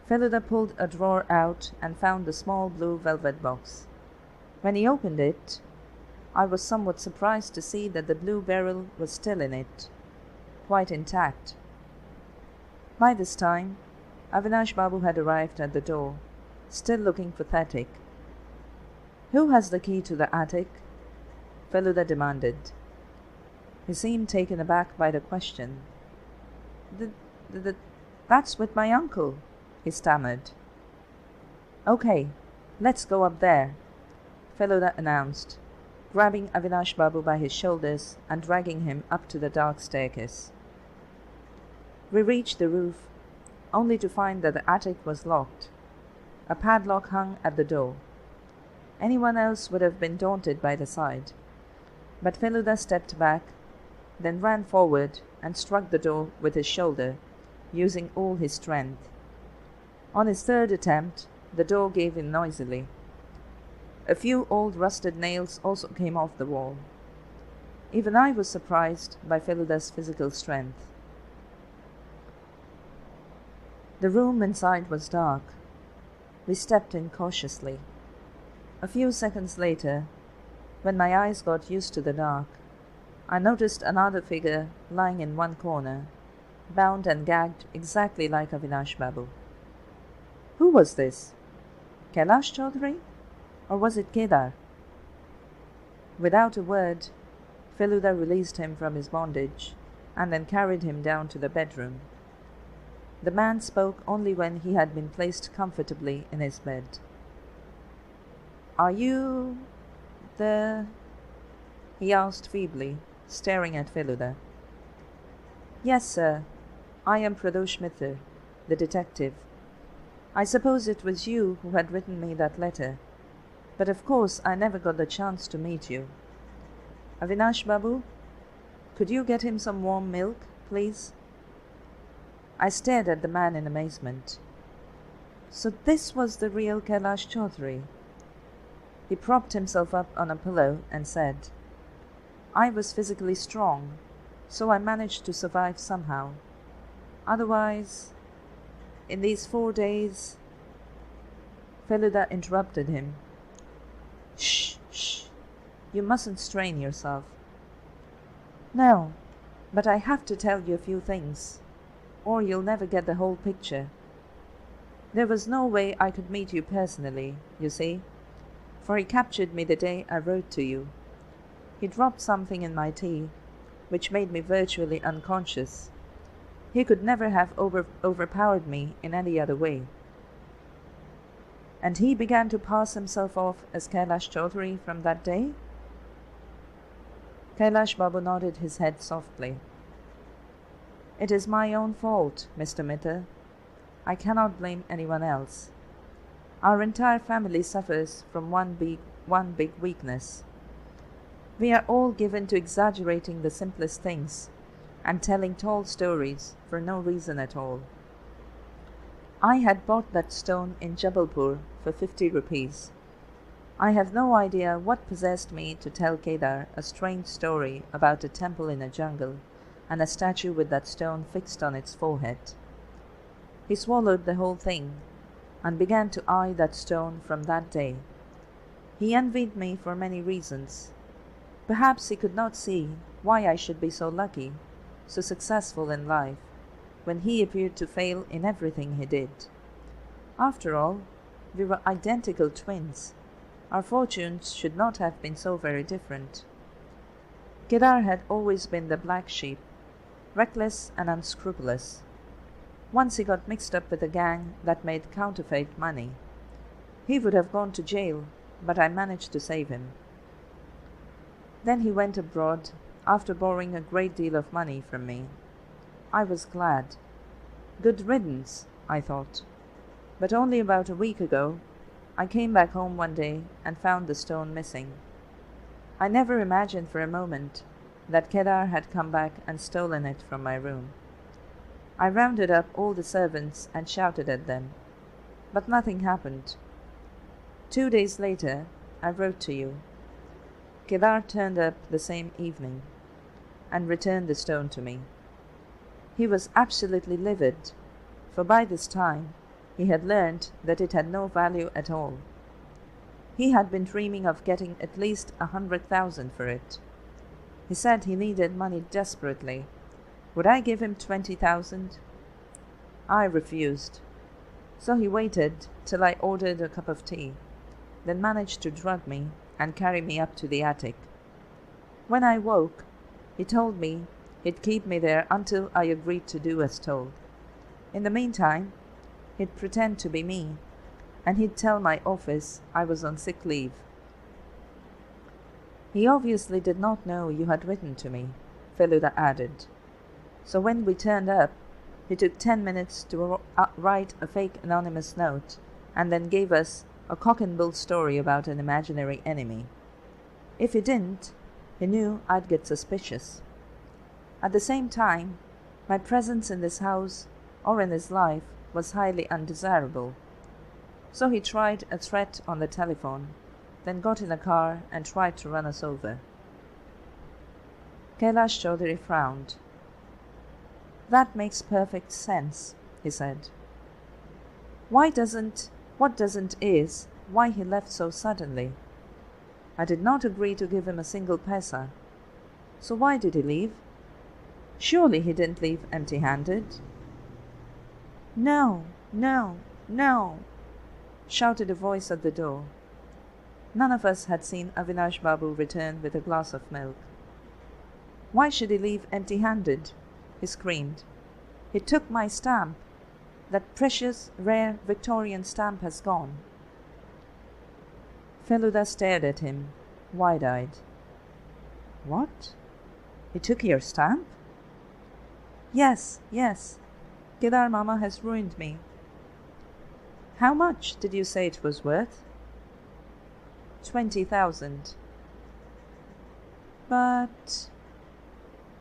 Feluda pulled a drawer out and found the small blue velvet box. When he opened it, I was somewhat surprised to see that the blue barrel was still in it, quite intact. By this time, Avinash Babu had arrived at the door, still looking pathetic. Who has the key to the attic? Feluda demanded. He seemed taken aback by the question. That's with my uncle, he stammered. Okay, let's go up there, Feluda announced, grabbing Avinash Babu by his shoulders and dragging him up to the dark staircase. We reached the roof, only to find that the attic was locked. A padlock hung at the door. Anyone else would have been daunted by the sight, but Feluda stepped back, then ran forward and struck the door with his shoulder, using all his strength. On his third attempt, the door gave in noisily. A few old rusted nails also came off the wall. Even I was surprised by Feluda's physical strength. The room inside was dark. We stepped in cautiously. A few seconds later, when my eyes got used to the dark, I noticed another figure lying in one corner, bound and gagged exactly like Avinash Babu. Who was this? Kailash Chowdhury? Or was it Kedar? Without a word, Feluda released him from his bondage and then carried him down to the bedroom. The man spoke only when he had been placed comfortably in his bed. Are you he asked feebly, staring at Feluda. Yes, sir. I am Pradosh Mitra, the detective. I suppose it was you who had written me that letter, but of course I never got the chance to meet you. Avinash Babu, could you get him some warm milk, please? I stared at the man in amazement. So this was the real Kailash Chowdhury. He propped himself up on a pillow and said, I was physically strong, so I managed to survive somehow. Otherwise, in these 4 days... Feluda interrupted him. Shh, shh. You mustn't strain yourself. No, but I have to tell you a few things, or you'll never get the whole picture. There was no way I could meet you personally, you see, for he captured me the day I wrote to you. He dropped something in my tea, which made me virtually unconscious. He could never have overpowered me in any other way. And he began to pass himself off as Kailash Chowdhury from that day? Kailash Babu nodded his head softly. It is my own fault, Mr. Mitter. I cannot blame anyone else. Our entire family suffers from one big weakness. We are all given to exaggerating the simplest things and telling tall stories for no reason at all. I had bought that stone in Jabalpur for 50 rupees. I have no idea what possessed me to tell Kedar a strange story about a temple in a jungle and a statue with that stone fixed on its forehead. He swallowed the whole thing and began to eye that stone from that day. He envied me for many reasons. Perhaps he could not see why I should be so lucky, so successful in life, when he appeared to fail in everything he did. After all, we were identical twins. Our fortunes should not have been so very different. Kedar had always been the black sheep, reckless and unscrupulous. Once he got mixed up with a gang that made counterfeit money. He would have gone to jail, but I managed to save him. Then he went abroad, after borrowing a great deal of money from me. I was glad. Good riddance, I thought. But only about a week ago, I came back home one day and found the stone missing. I never imagined for a moment that Kedar had come back and stolen it from my room. I rounded up all the servants and shouted at them, but nothing happened. 2 days later, I wrote to you. Kedar turned up the same evening and returned the stone to me. He was absolutely livid, for by this time he had learned that it had no value at all. He had been dreaming of getting at least 100,000 for it. He said he needed money desperately. Would I give him 20,000? I refused. So he waited till I ordered a cup of tea, then managed to drug me and carry me up to the attic. When I woke, he told me he'd keep me there until I agreed to do as told. In the meantime, he'd pretend to be me, and he'd tell my office I was on sick leave. He obviously did not know you had written to me, Feluda added. So when we turned up, he took 10 minutes to write a fake anonymous note, and then gave us a cock-and-bull story about an imaginary enemy. If he didn't, he knew I'd get suspicious. At the same time, my presence in this house or in his life was highly undesirable. So he tried a threat on the telephone, then got in a car and tried to run us over. Kailash Chowdhury frowned. That makes perfect sense, he said. What doesn't is why he left so suddenly. I did not agree to give him a single paisa. So why did he leave? Surely he didn't leave empty-handed. No, no, no, shouted a voice at the door. None of us had seen Avinash Babu return with a glass of milk. Why should he leave empty-handed? He screamed. He took my stamp. That precious, rare Victorian stamp has gone. Feluda stared at him, wide-eyed. What? He took your stamp? Yes, yes. Kedar Mama has ruined me. How much did you say it was worth? 20,000. But...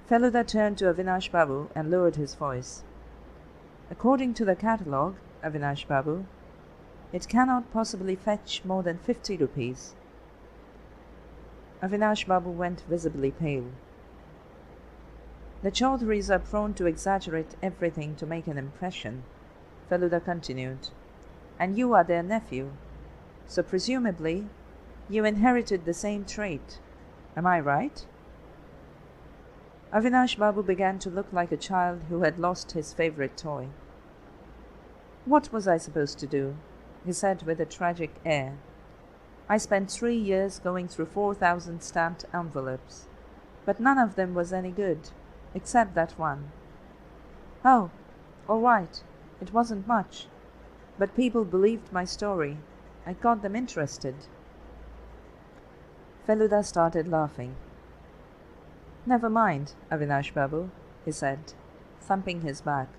Feluda turned to Avinash Babu and lowered his voice. According to the catalogue, Avinash Babu, it cannot possibly fetch more than 50 rupees. Avinash Babu went visibly pale. The Chowdhurys are prone to exaggerate everything to make an impression, Feluda continued, and you are their nephew, so presumably you inherited the same trait. Am I right? Avinash Babu began to look like a child who had lost his favorite toy. What was I supposed to do? He said with a tragic air. I spent 3 years going through 4,000 stamped envelopes, but none of them was any good, except that one. Oh, all right, it wasn't much, but people believed my story. I got them interested. Feluda started laughing. Never mind, Avinash Babu, he said, thumping his back.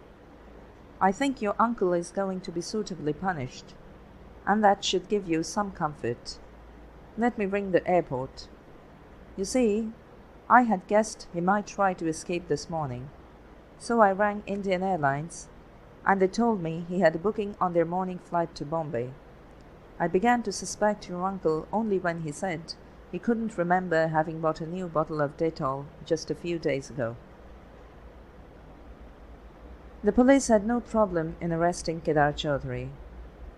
I think your uncle is going to be suitably punished, and that should give you some comfort. Let me ring the airport. You see, I had guessed he might try to escape this morning, so I rang Indian Airlines, and they told me he had a booking on their morning flight to Bombay. I began to suspect your uncle only when he said he couldn't remember having bought a new bottle of Dettol just a few days ago. The police had no problem in arresting Kailash Chowdhury,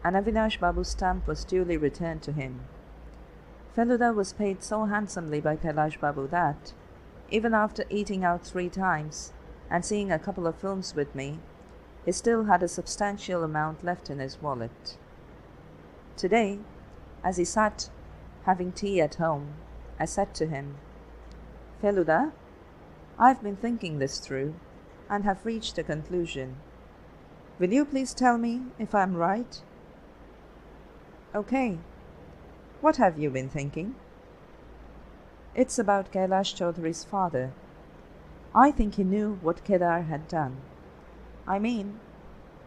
and Avinash Babu's stamp was duly returned to him. Feluda was paid so handsomely by Kailash Babu that, even after eating out 3 times and seeing a couple of films with me, he still had a substantial amount left in his wallet. Today, as he sat having tea at home, I said to him, Feluda, I've been thinking this through and have reached a conclusion. Will you please tell me if I'm right? Okay. What have you been thinking? It's about Kailash Chowdhury's father. I think he knew what Kedar had done. I mean,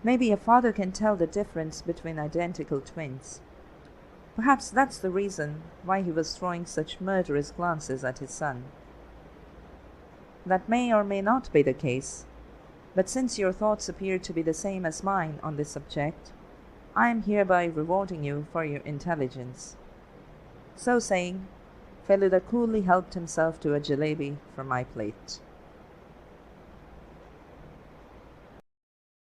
maybe a father can tell the difference between identical twins. Perhaps that's the reason why he was throwing such murderous glances at his son. That may or may not be the case, but since your thoughts appear to be the same as mine on this subject, I am hereby rewarding you for your intelligence. So saying, Feluda coolly helped himself to a jalebi from my plate.